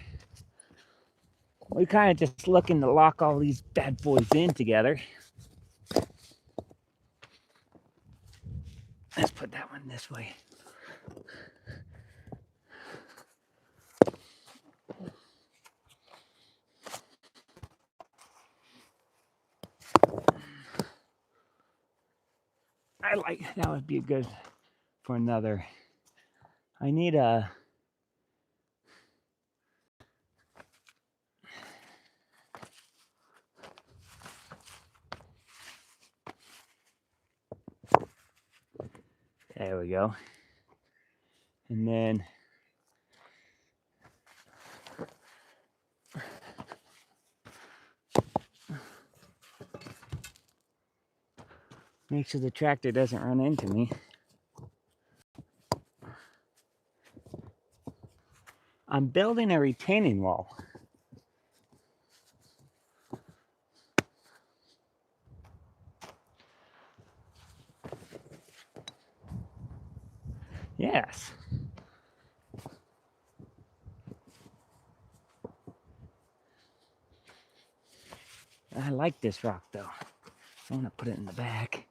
We kind of just looking to lock all these bad boys in together. Let's put that one this way. I like, that would be good for another. I need a, there we go. And then make sure the tractor doesn't run into me. I'm building a retaining wall. Yes. I like this rock though. I want to put it in the back.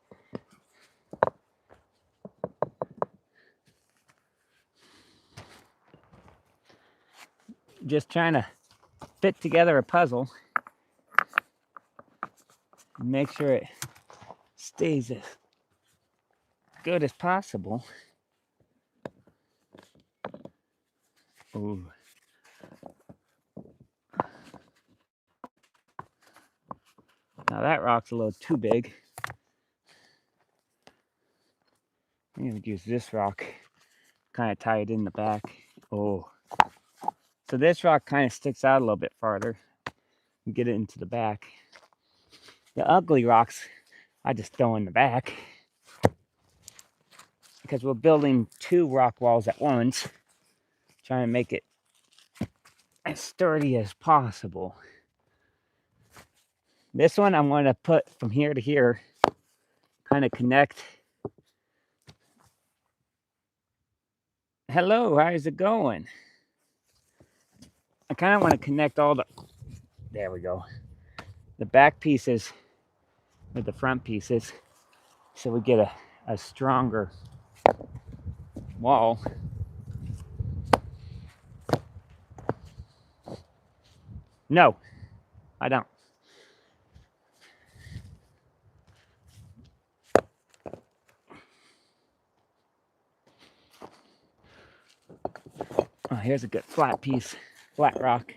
Just trying to fit together a puzzle. Make sure it stays as good as possible. Ooh. Now that rock's a little too big. I'm gonna use this rock, kind of tie it in the back. Oh. So this rock kind of sticks out a little bit farther and get it into the back. The ugly rocks, I just throw in the back because we're building two rock walls at once, trying to make it as sturdy as possible. This one I'm going to put from here to here, kind of connect. Hello, how's it going? I kind of want to connect all the, there we go, the back pieces with the front pieces so we get a stronger wall. No, I don't. Oh, here's a good flat piece, flat rock.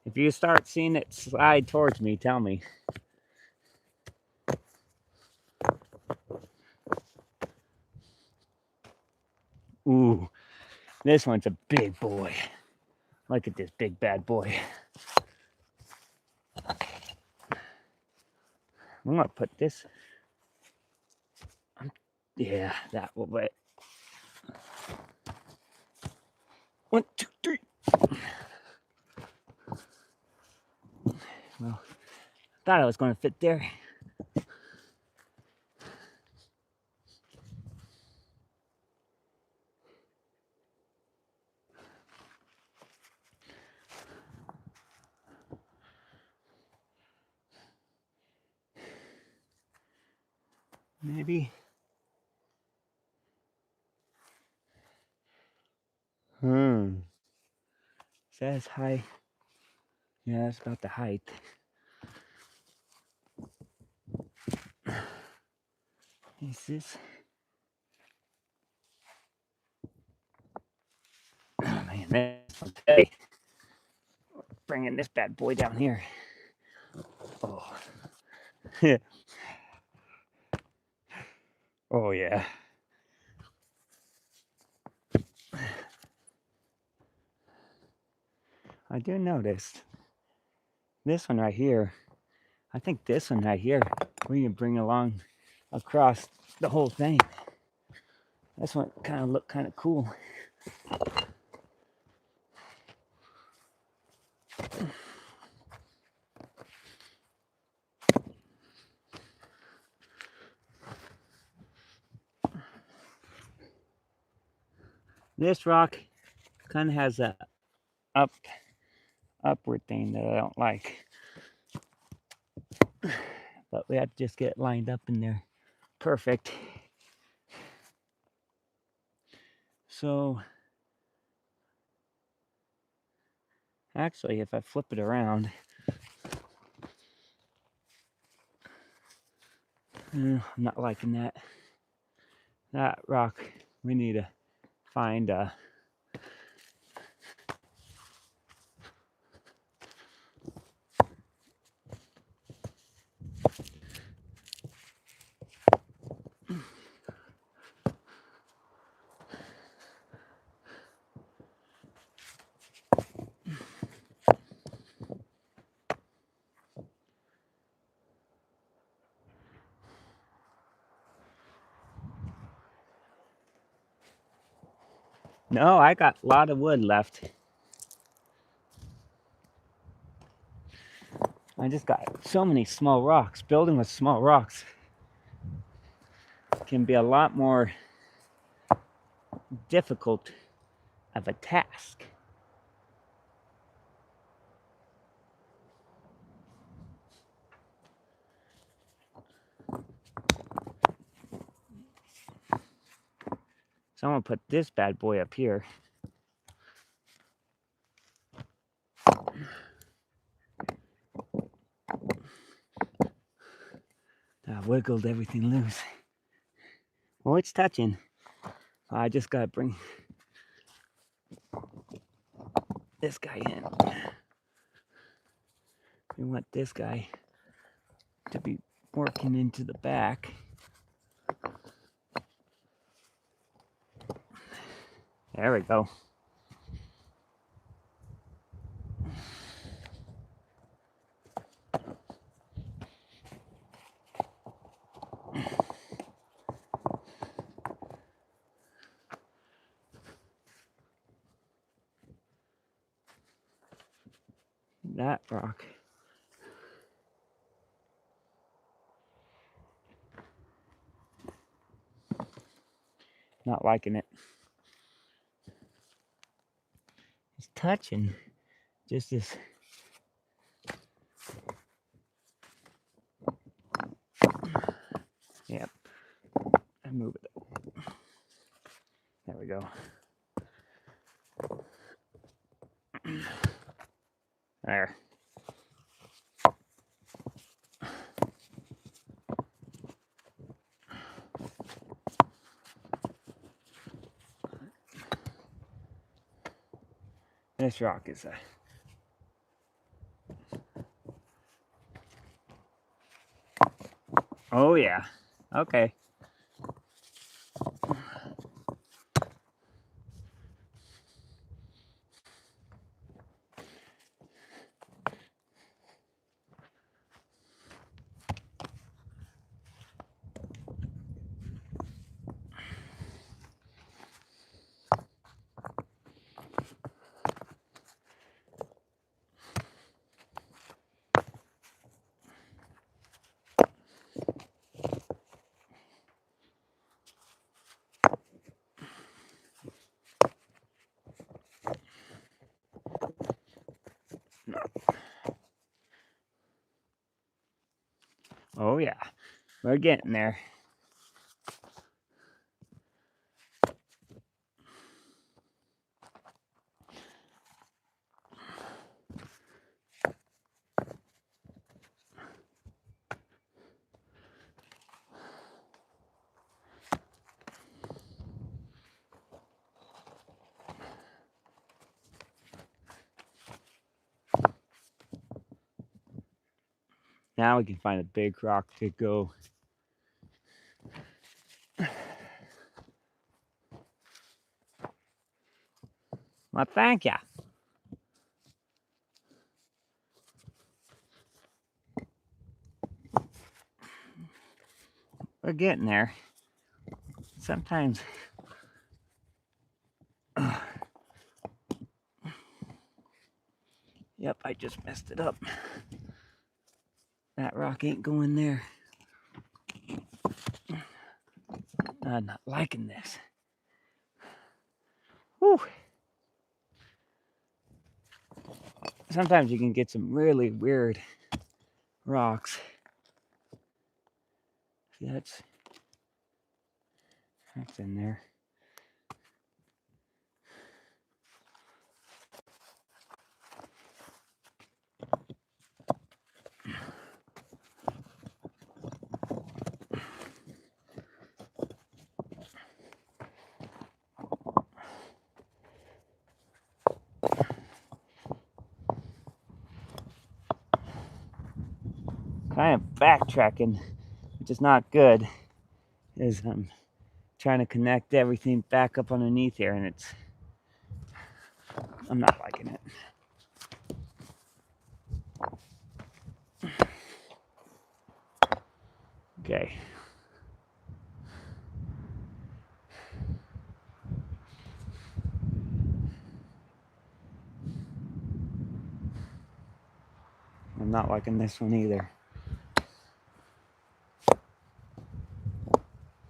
If you start seeing it slide towards me, tell me. Ooh, This one's a big boy. Look at this big bad boy. I'm gonna put this. Yeah, that will wait. 1, 2, 3. Well, thought I was gonna fit there. Maybe. Says high. Yeah, that's about the height. Is this? Oh man, this one's heavy. Bringing this bad boy down here. Oh. Oh yeah. I do notice this one right here. I think this one right here we can bring along across the whole thing. This one kind of look kind of cool. This rock kind of has a upward thing that I don't like. But we have to just get it lined up in there. Perfect. So actually, if I flip it around, I'm not liking that. That rock, we need to find no, I got a lot of wood left. I just got so many small rocks. Building with small rocks can be a lot more difficult of a task. So I'm gonna put this bad boy up here. I wiggled everything loose. Well, it's touching. I just gotta bring this guy in. We want this guy to be working into the back. There we go. That rock. Not liking it. It's touching. Just this. Yep. I move it. There we go. There. This rock is a. Oh yeah. Okay. Oh yeah, we're getting there. Now we can find a big rock to go. Well, thank ya. We're getting there. Sometimes yep, I just messed it up. That rock ain't going there. I'm not liking this. Whew. Sometimes you can get some really weird rocks. See, that's in there. Kind of backtracking, which is not good, is trying to connect everything back up underneath here, and I'm not liking it. Okay. I'm not liking this one either.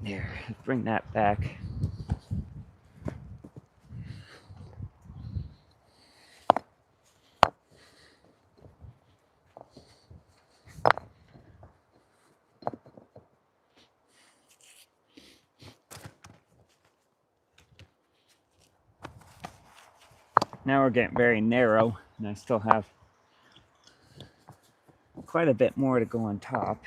There, let's bring that back. Now we're getting very narrow, and I still have quite a bit more to go on top.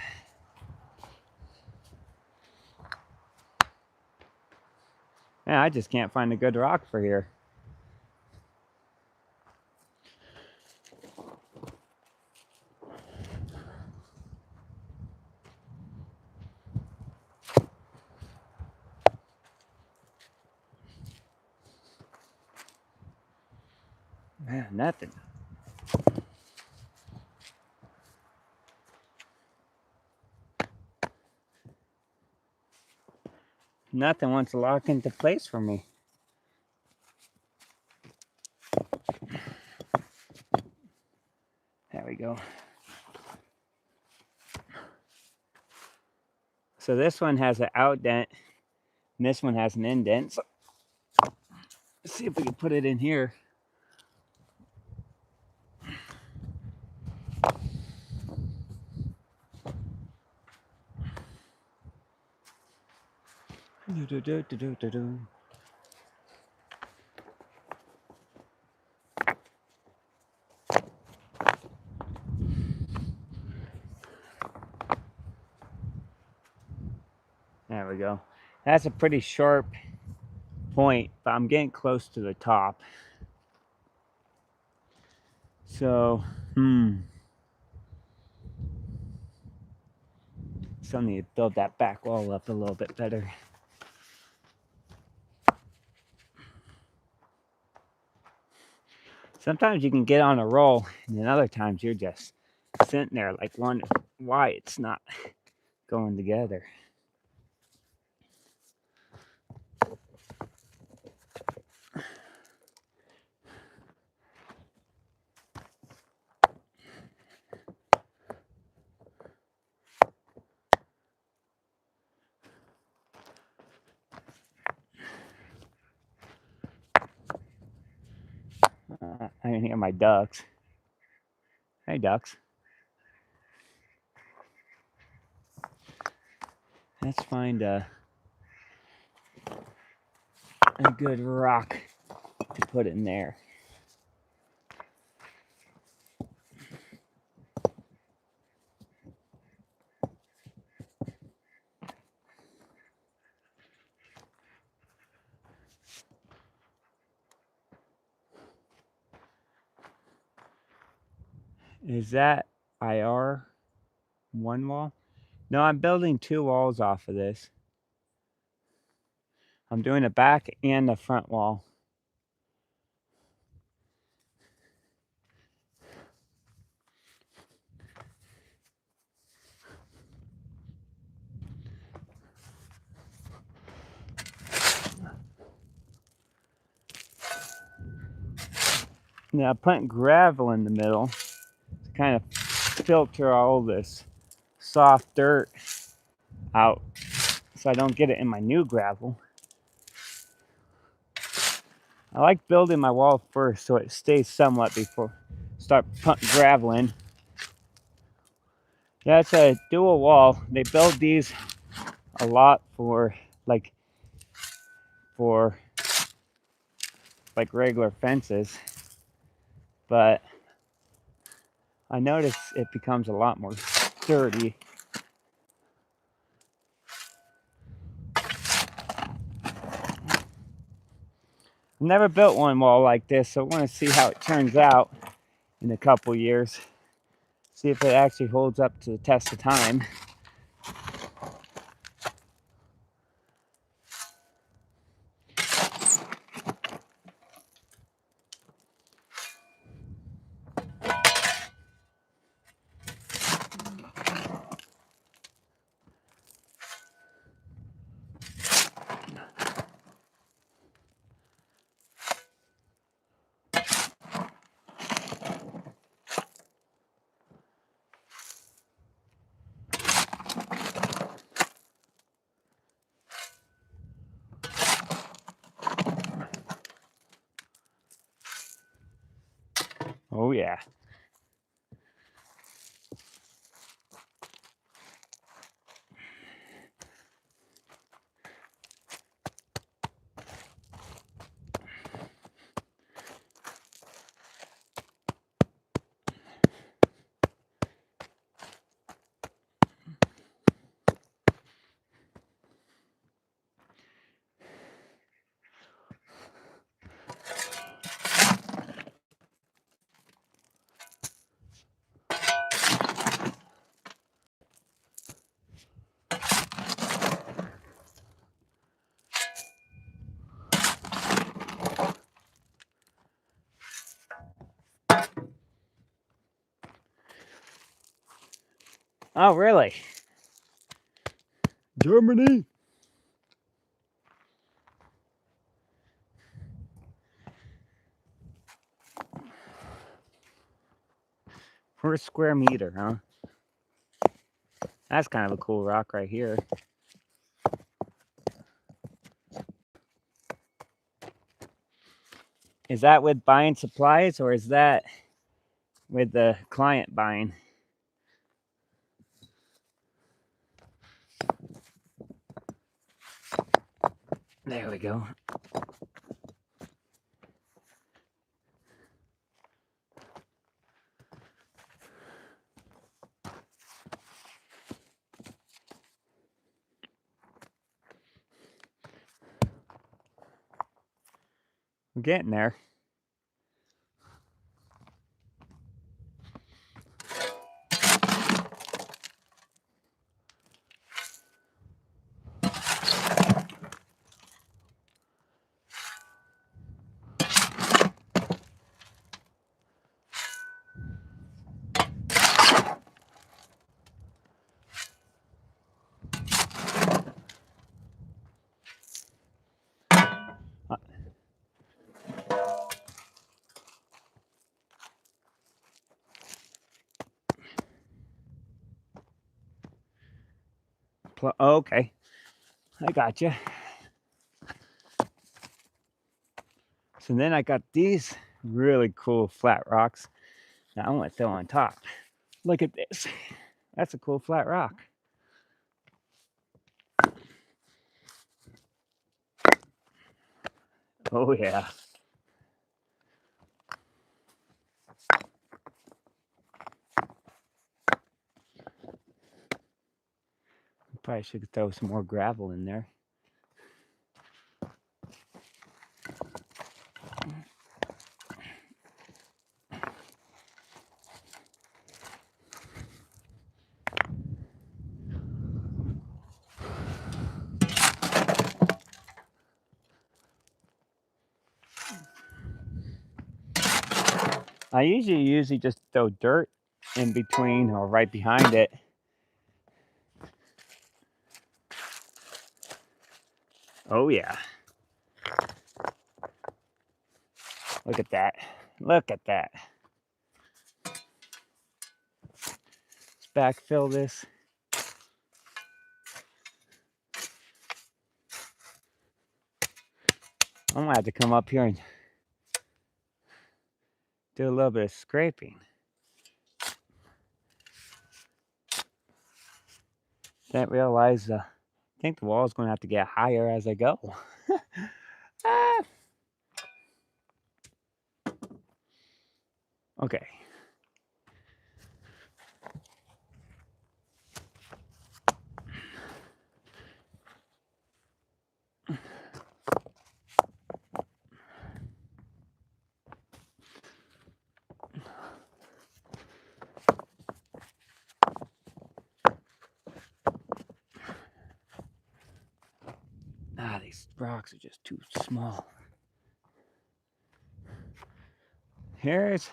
Yeah, I just can't find a good rock for here. Man, nothing. Nothing wants to lock into place for me. There we go. So this one has an outdent, and this one has an indent. So let's see if we can put it in here. There we go. That's a pretty sharp point, but I'm getting close to the top. So, still need to build that back wall up a little bit better. Sometimes you can get on a roll, and then other times you're just sitting there like wondering why it's not going together. I can hear my ducks. Hey, ducks. Let's find a good rock to put in there. Is that IR one wall? No, I'm building 2 walls off of this. I'm doing the back and the front wall. Now I'm putting gravel in the middle to kind of filter all this soft dirt out so I don't get it in my new gravel. I like building my wall first so it stays somewhat before start putting gravel in. Yeah, it's a dual wall. They build these a lot for regular fences, but I notice it becomes a lot more sturdy. I've never built one wall like this, so I want to see how it turns out in a couple years. See if it actually holds up to the test of time. Oh yeah. Oh really? Germany. Per square meter, huh? That's kind of a cool rock right here. Is that with buying supplies or is that with the client buying? There we go. We're getting there. Okay, I got you. So then I got these really cool flat rocks. Now I want to throw on top. Look at this. That's a cool flat rock. Oh yeah. Probably should throw some more gravel in there. I usually just throw dirt in between or right behind it. Oh yeah. Look at that. Look at that. Let's backfill this. I'm gonna have to come up here and do a little bit of scraping. Didn't realize, I think the wall's gonna have to get higher as I go. Ah. Okay. Ah, these rocks are just too small. Let's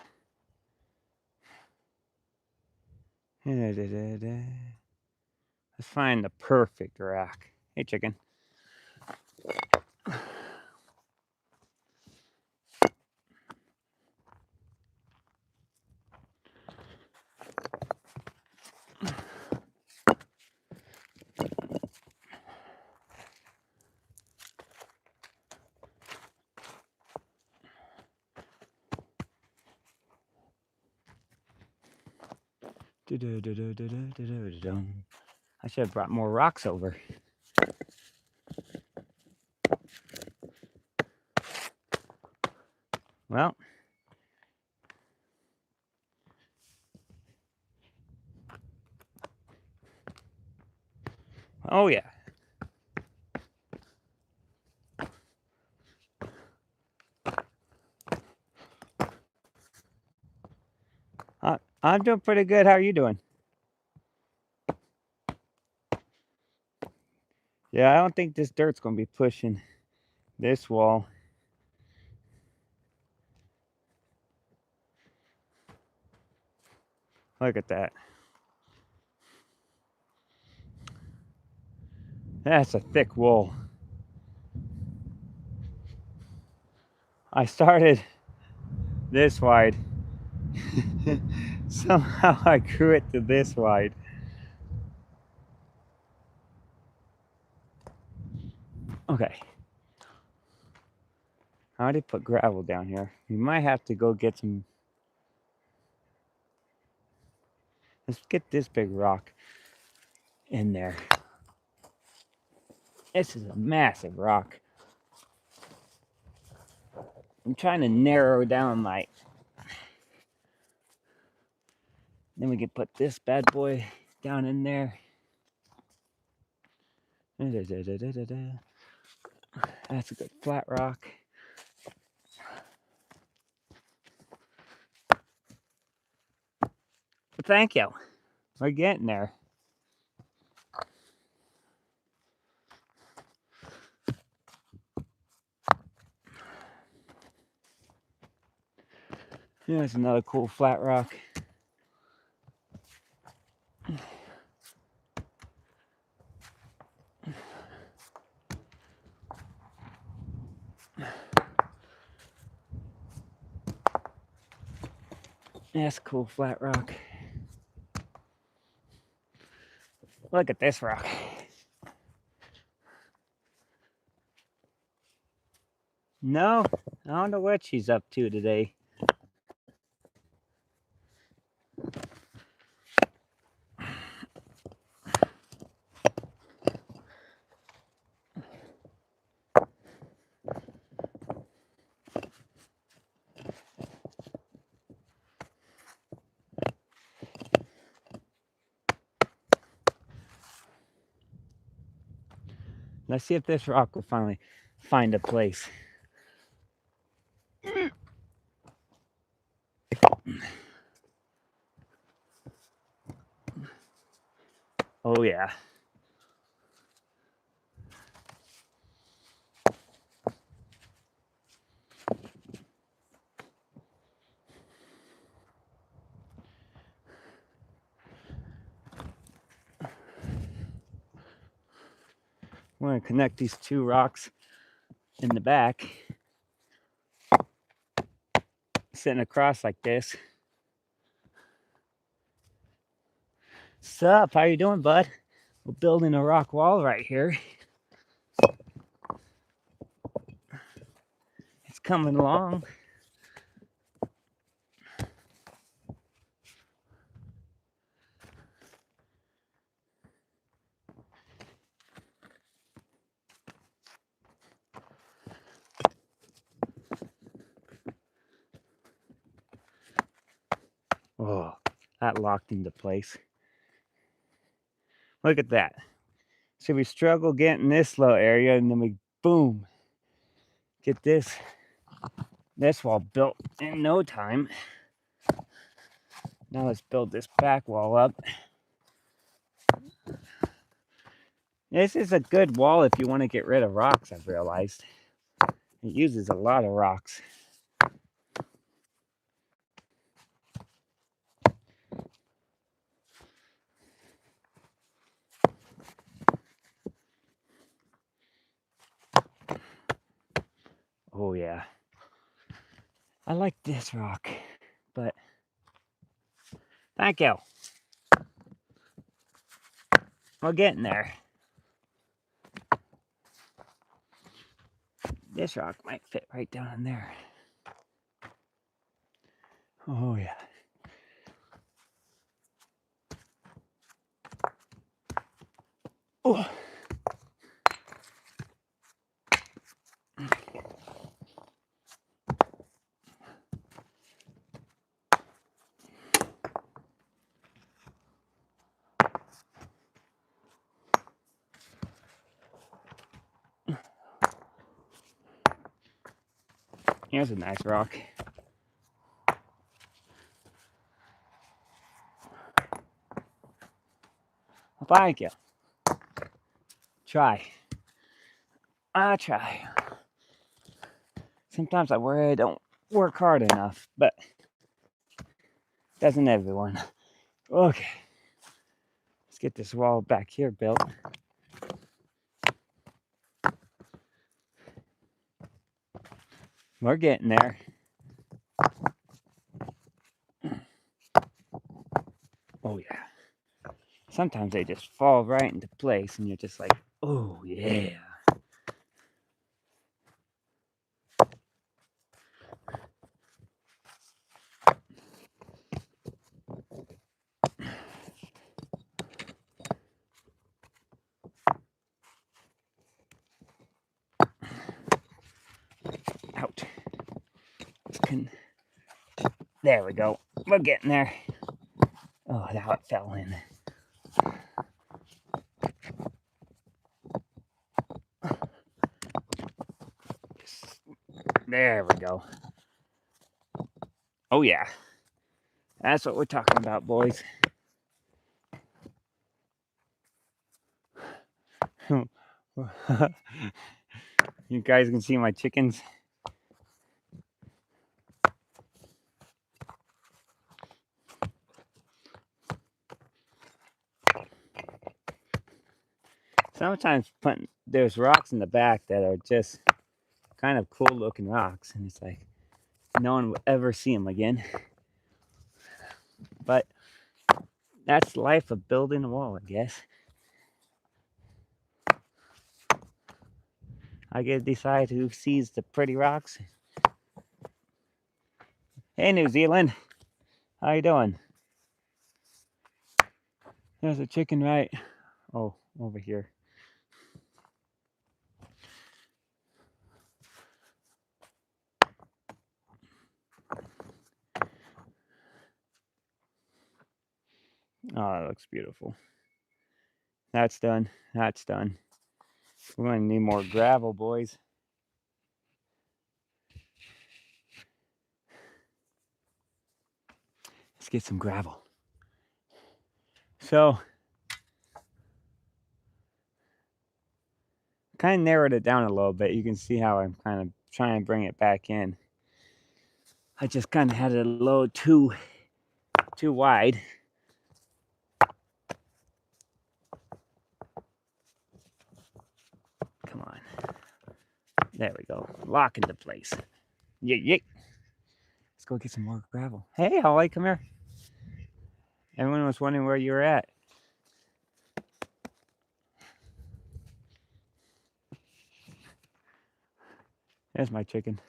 find the perfect rock. Hey, chicken. I should have brought more rocks over. Well, oh yeah. I'm doing pretty good. How are you doing? Yeah, I don't think this dirt's gonna be pushing this wall. Look at that. That's a thick wall. I started this wide. Somehow I grew it to this wide. Okay. I already put gravel down here. We might have to go get some. Let's get this big rock in there. This is a massive rock. I'm trying to narrow down my. Then we can put this bad boy down in there. That's a good flat rock. But thank you. We're getting there. Here's another cool flat rock. That's a cool flat rock. Look at this rock. No, I don't know what she's up to today. Let's see if this rock will finally find a place. Oh yeah. We're going to connect these two rocks in the back, sitting across like this. Sup, how you doing, bud? We're building a rock wall right here. It's coming along. Oh, that locked into place. Look at that. So we struggle getting this low area, and then we, boom, get this wall built in no time. Now let's build this back wall up. This is a good wall if you want to get rid of rocks, I've realized. It uses a lot of rocks. Oh yeah. I like this rock, but thank you. We're getting there. This rock might fit right down in there. Oh yeah. Oh. Here's a nice rock. Well, thank you. Try. I try. Sometimes I worry I don't work hard enough, but doesn't everyone? Okay. Let's get this wall back here built. We're getting there. Oh yeah. Sometimes they just fall right into place and you're just like, oh yeah. Out. There we go. We're getting there. Oh, now it fell in. There we go. Oh yeah. That's what we're talking about, boys. You guys can see my chickens. Sometimes there's rocks in the back that are just kind of cool looking rocks, and it's like no one will ever see them again. But that's the life of building a wall, I guess. I get to decide who sees the pretty rocks. Hey, New Zealand, how you doing? There's a chicken right. Oh, over here. Oh, that looks beautiful. That's done. That's done. We're going to need more gravel, boys. Let's get some gravel. So, kind of narrowed it down a little bit. You can see how I'm kind of trying to bring it back in. I just kind of had it a little too wide. Come on. There we go. Lock into place. Yay. Let's go get some more gravel. Hey, Holly, come here. Everyone was wondering where you were at. There's my chicken.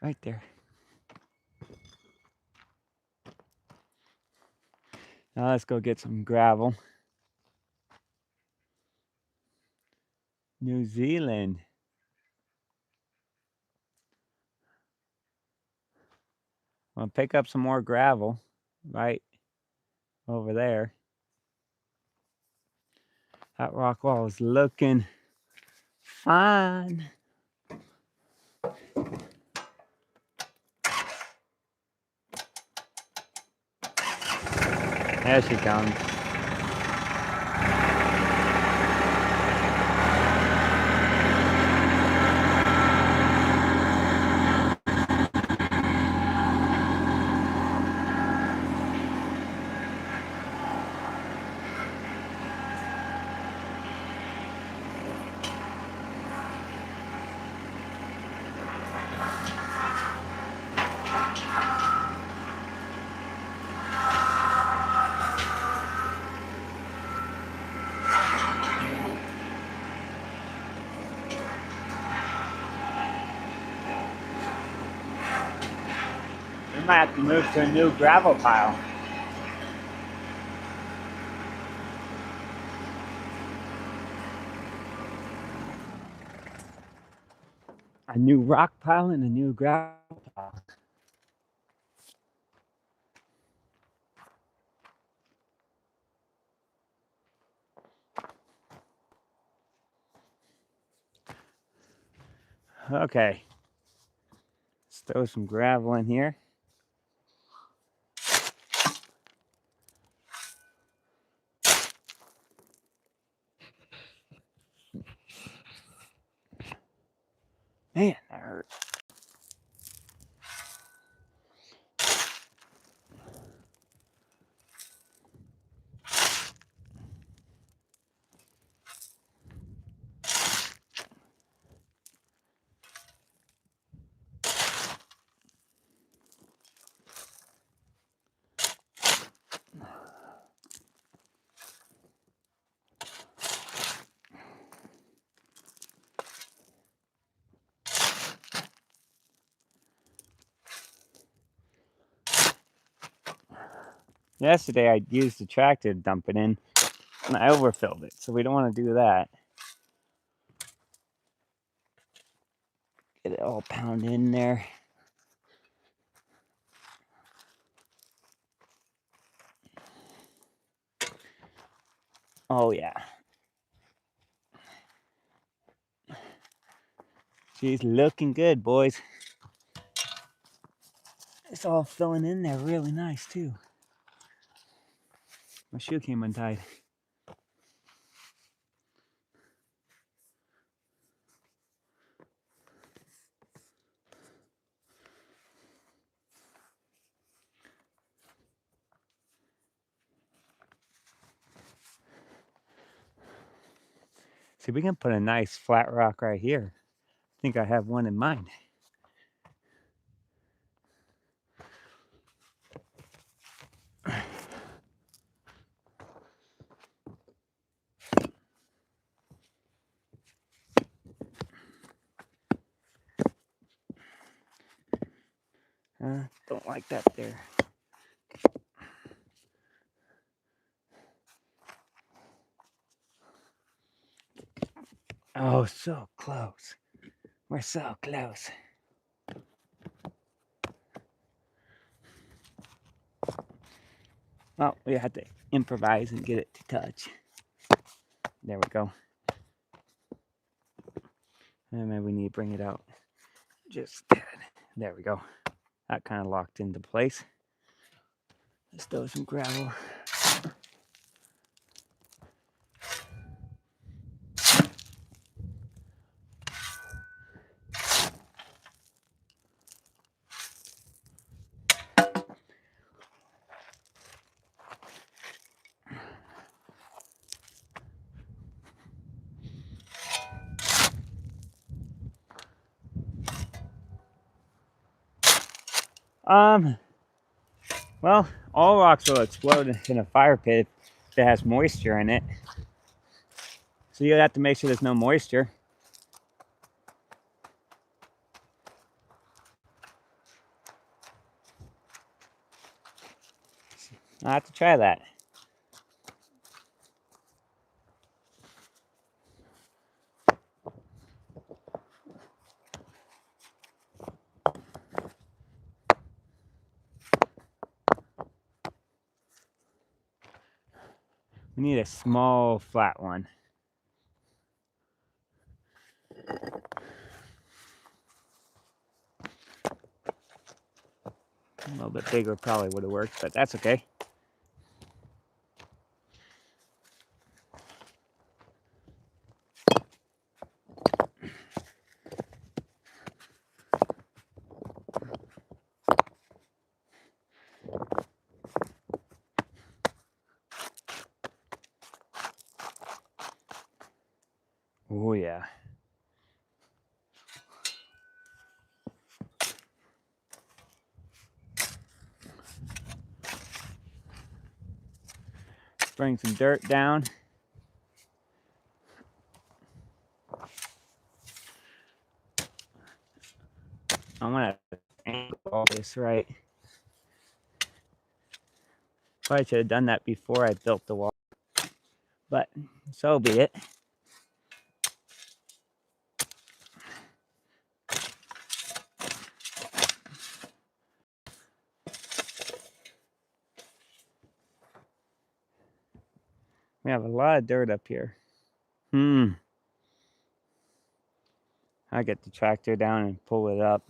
Right there. Now let's go get some gravel. New Zealand. I'll pick up some more gravel right over there. That rock wall is looking fine. There she comes. We might have to move to a new gravel pile. A new rock pile and a new gravel pile. Okay. Let's throw some gravel in here. Man, that hurt. Yesterday I used the tractor to dump it in and I overfilled it, so we don't want to do that. Get it all pounded in there. Oh yeah. She's looking good, boys. It's all filling in there really nice too. My shoe came untied. See, we can put a nice flat rock right here. I think I have one in mind. Don't like that there. Oh, so close. We're so close. Well, we had to improvise and get it to touch. There we go. And maybe we need to bring it out just a tad. There we go. That kind of locked into place. Let's throw some gravel. Well, all rocks will explode in a fire pit if it has moisture in it. So you have to make sure there's no moisture. I'll have to try that. We need a small flat one. A little bit bigger probably would have worked, but that's okay. Oh yeah. Bring some dirt down. I'm gonna angle all this right. Probably should have done that before I built the wall, but so be it. We have a lot of dirt up here. I get the tractor down and pull it up.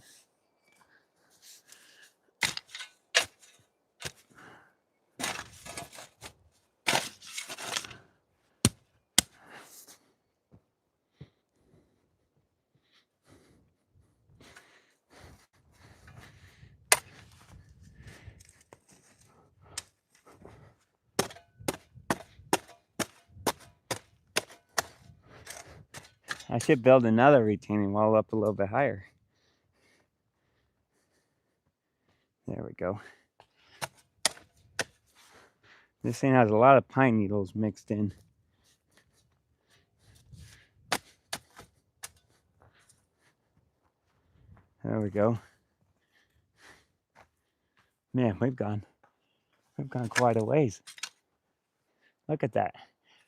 I should build another retaining wall up a little bit higher. There we go. This thing has a lot of pine needles mixed in. There we go. Man, we've gone quite a ways. Look at that.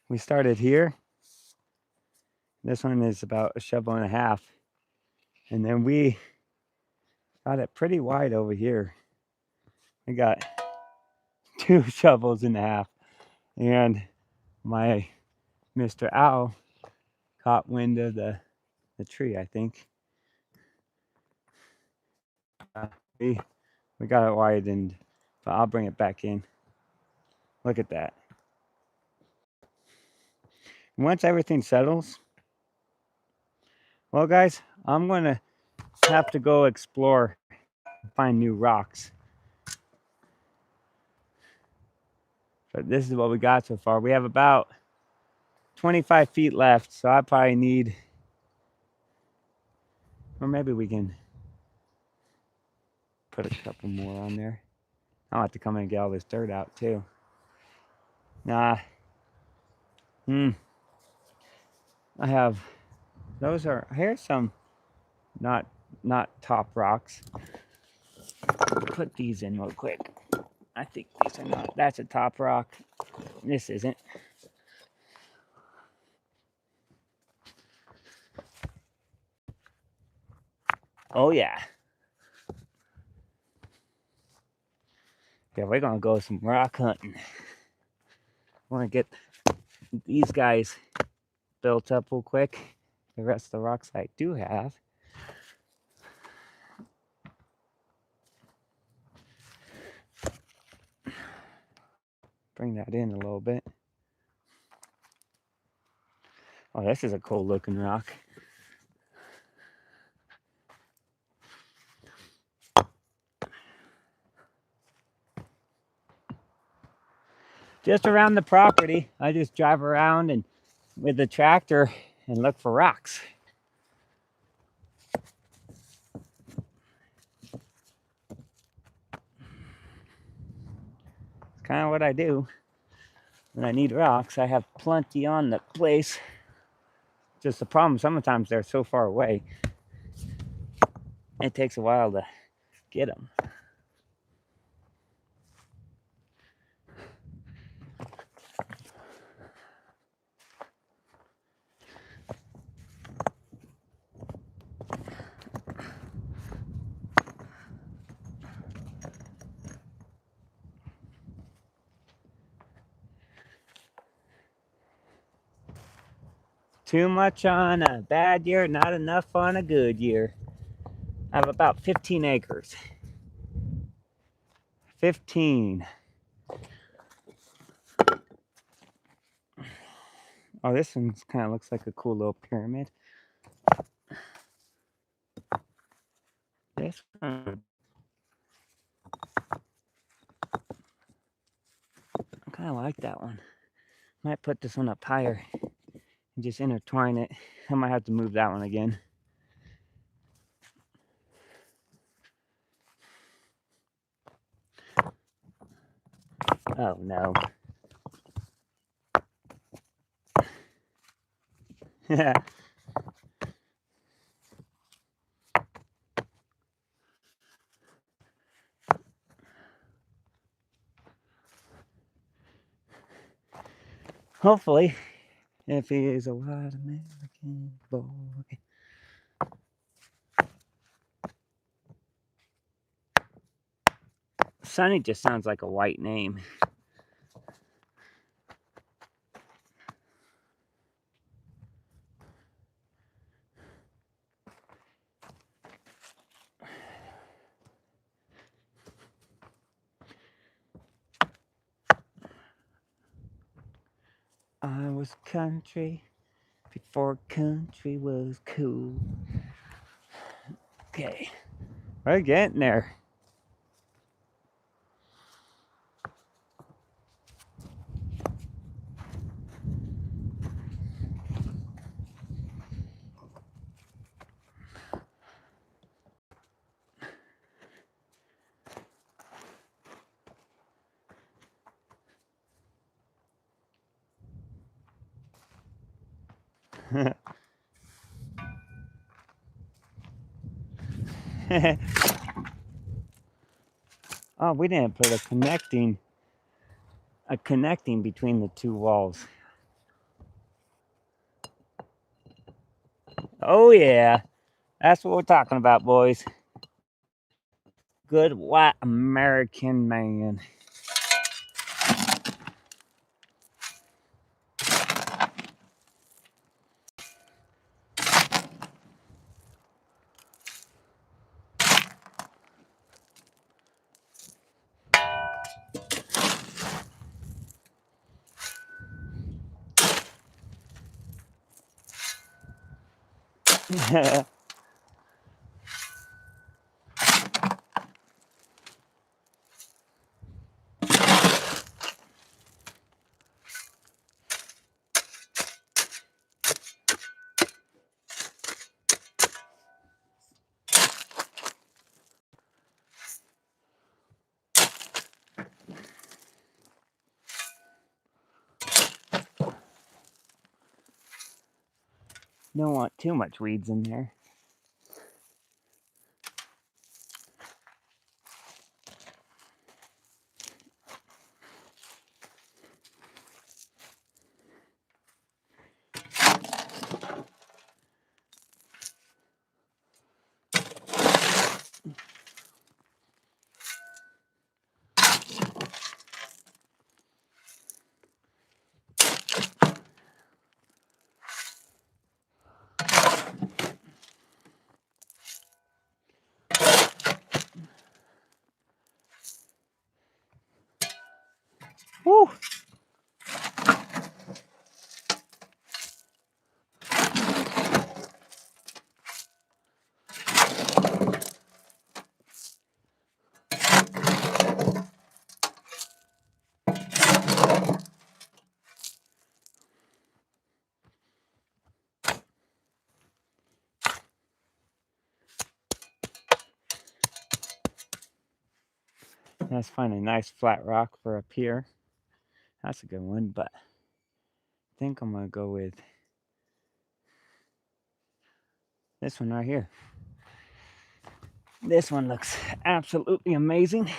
We started here. This one is about a shovel and a half. And then we got it pretty wide over here. We got 2 shovels and a half. And my Mr. Owl caught wind of the tree, I think. We got it widened, but I'll bring it back in. Look at that. Once everything settles, well guys, I'm gonna have to go explore and find new rocks. But this is what we got so far. We have about 25 feet left, so I probably need, or maybe we can put a couple more on there. I'll have to come in and get all this dirt out too. Nah. I have, those are, here's some not top rocks. Put these in real quick. I think these are not, that's a top rock. This isn't. Oh yeah. Yeah, we're gonna go some rock hunting. I wanna get these guys built up real quick. The rest of the rocks I do have. Bring that in a little bit. Oh, this is a cool looking rock. Just around the property, I just drive around and with the tractor and look for rocks. It's kind of what I do when I need rocks. I have plenty on the place. Just the problem, sometimes they're so far away, it takes a while to get them. Too much on a bad year, not enough on a good year. I have about 15 acres. 15. Oh, this one kind of looks like a cool little pyramid. This one, I kind of like that one. Might put this one up higher and just intertwine it. I might have to move that one again. Oh no. Hopefully, if he is a white American boy. Sonny just sounds like a white name. I was country before country was cool. Okay, we're getting there. Oh, we didn't put a connecting between the two walls. Oh yeah, that's what we're talking about, boys. Good white American man. Don't want too much weeds in there. Woo! Let's find a nice flat rock for up here. That's a good one, but I think I'm gonna go with this one right here. This one looks absolutely amazing.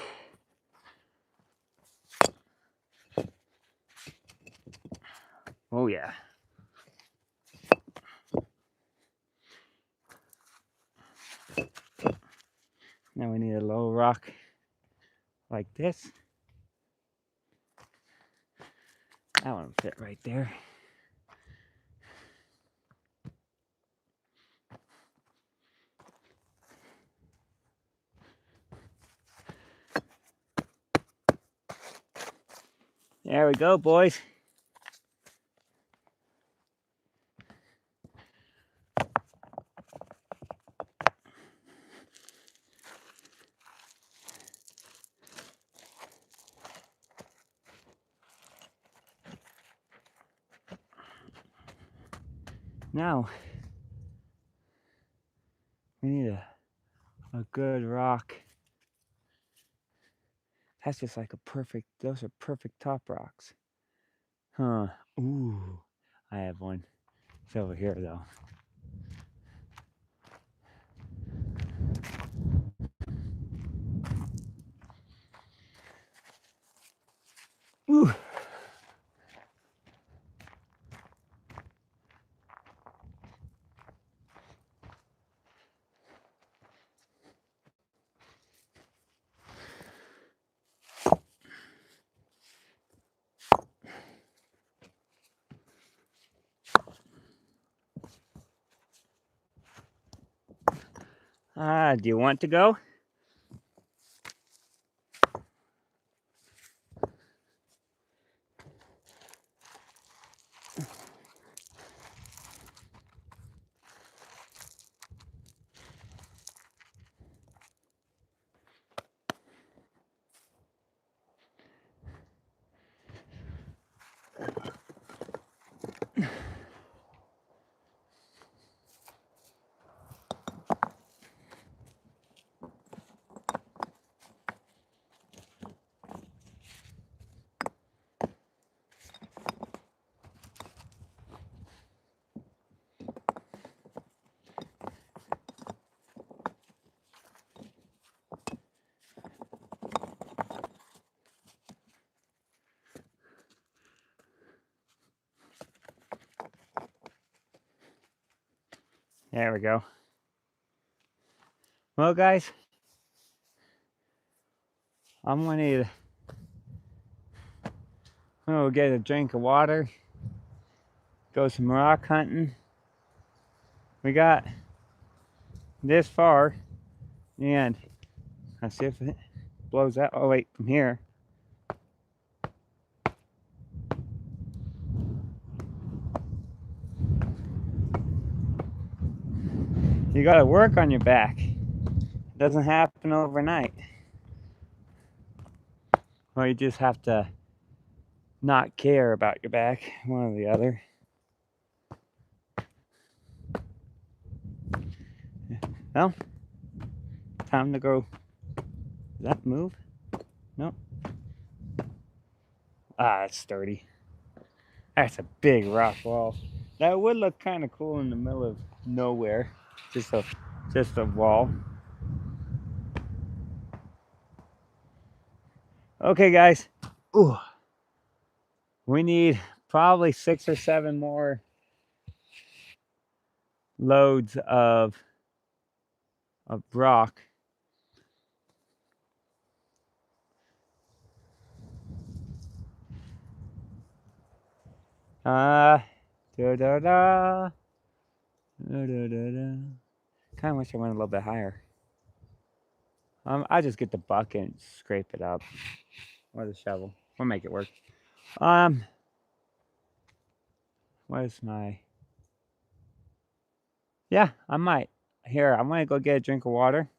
Oh yeah. Now we need a low rock like this. That one will fit right there. There we go, boys. Now, we need a good rock. That's just like a perfect, those are perfect top rocks. Huh. Ooh, I have one. It's over here though. Ooh. Do you want to go? There we go. Well, guys, I'm gonna go get a drink of water, go some rock hunting. We got this far, and let's see if it blows out. Oh wait, from here. You gotta work on your back. It doesn't happen overnight. Or you just have to not care about your back, one or the other. Well, time to go. Does that move? Nope. Ah, it's sturdy. That's a big rock wall. That would look kind of cool in the middle of nowhere. Just a wall. Okay, guys. Ooh. We need probably 6 or 7 more loads of rock. Da da da. Da da da. Kind of wish I went a little bit higher. I just get the bucket and scrape it up, or the shovel. We'll make it work. Um, where's my yeah, I might. Here, I'm gonna go get a drink of water.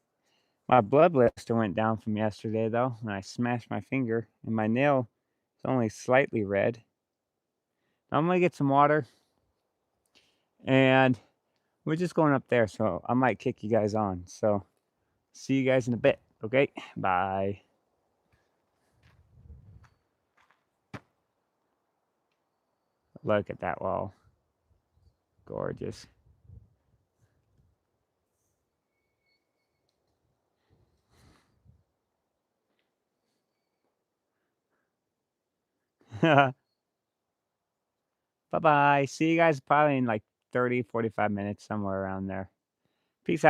My blood blister went down from yesterday though, when I smashed my finger, and my nail is only slightly red. I'm gonna get some water, and we're just going up there, so I might kick you guys on. So, see you guys in a bit, okay? Bye. Look at that wall. Gorgeous. Bye-bye. See you guys probably in like 30, 45 minutes, somewhere around there. Peace out.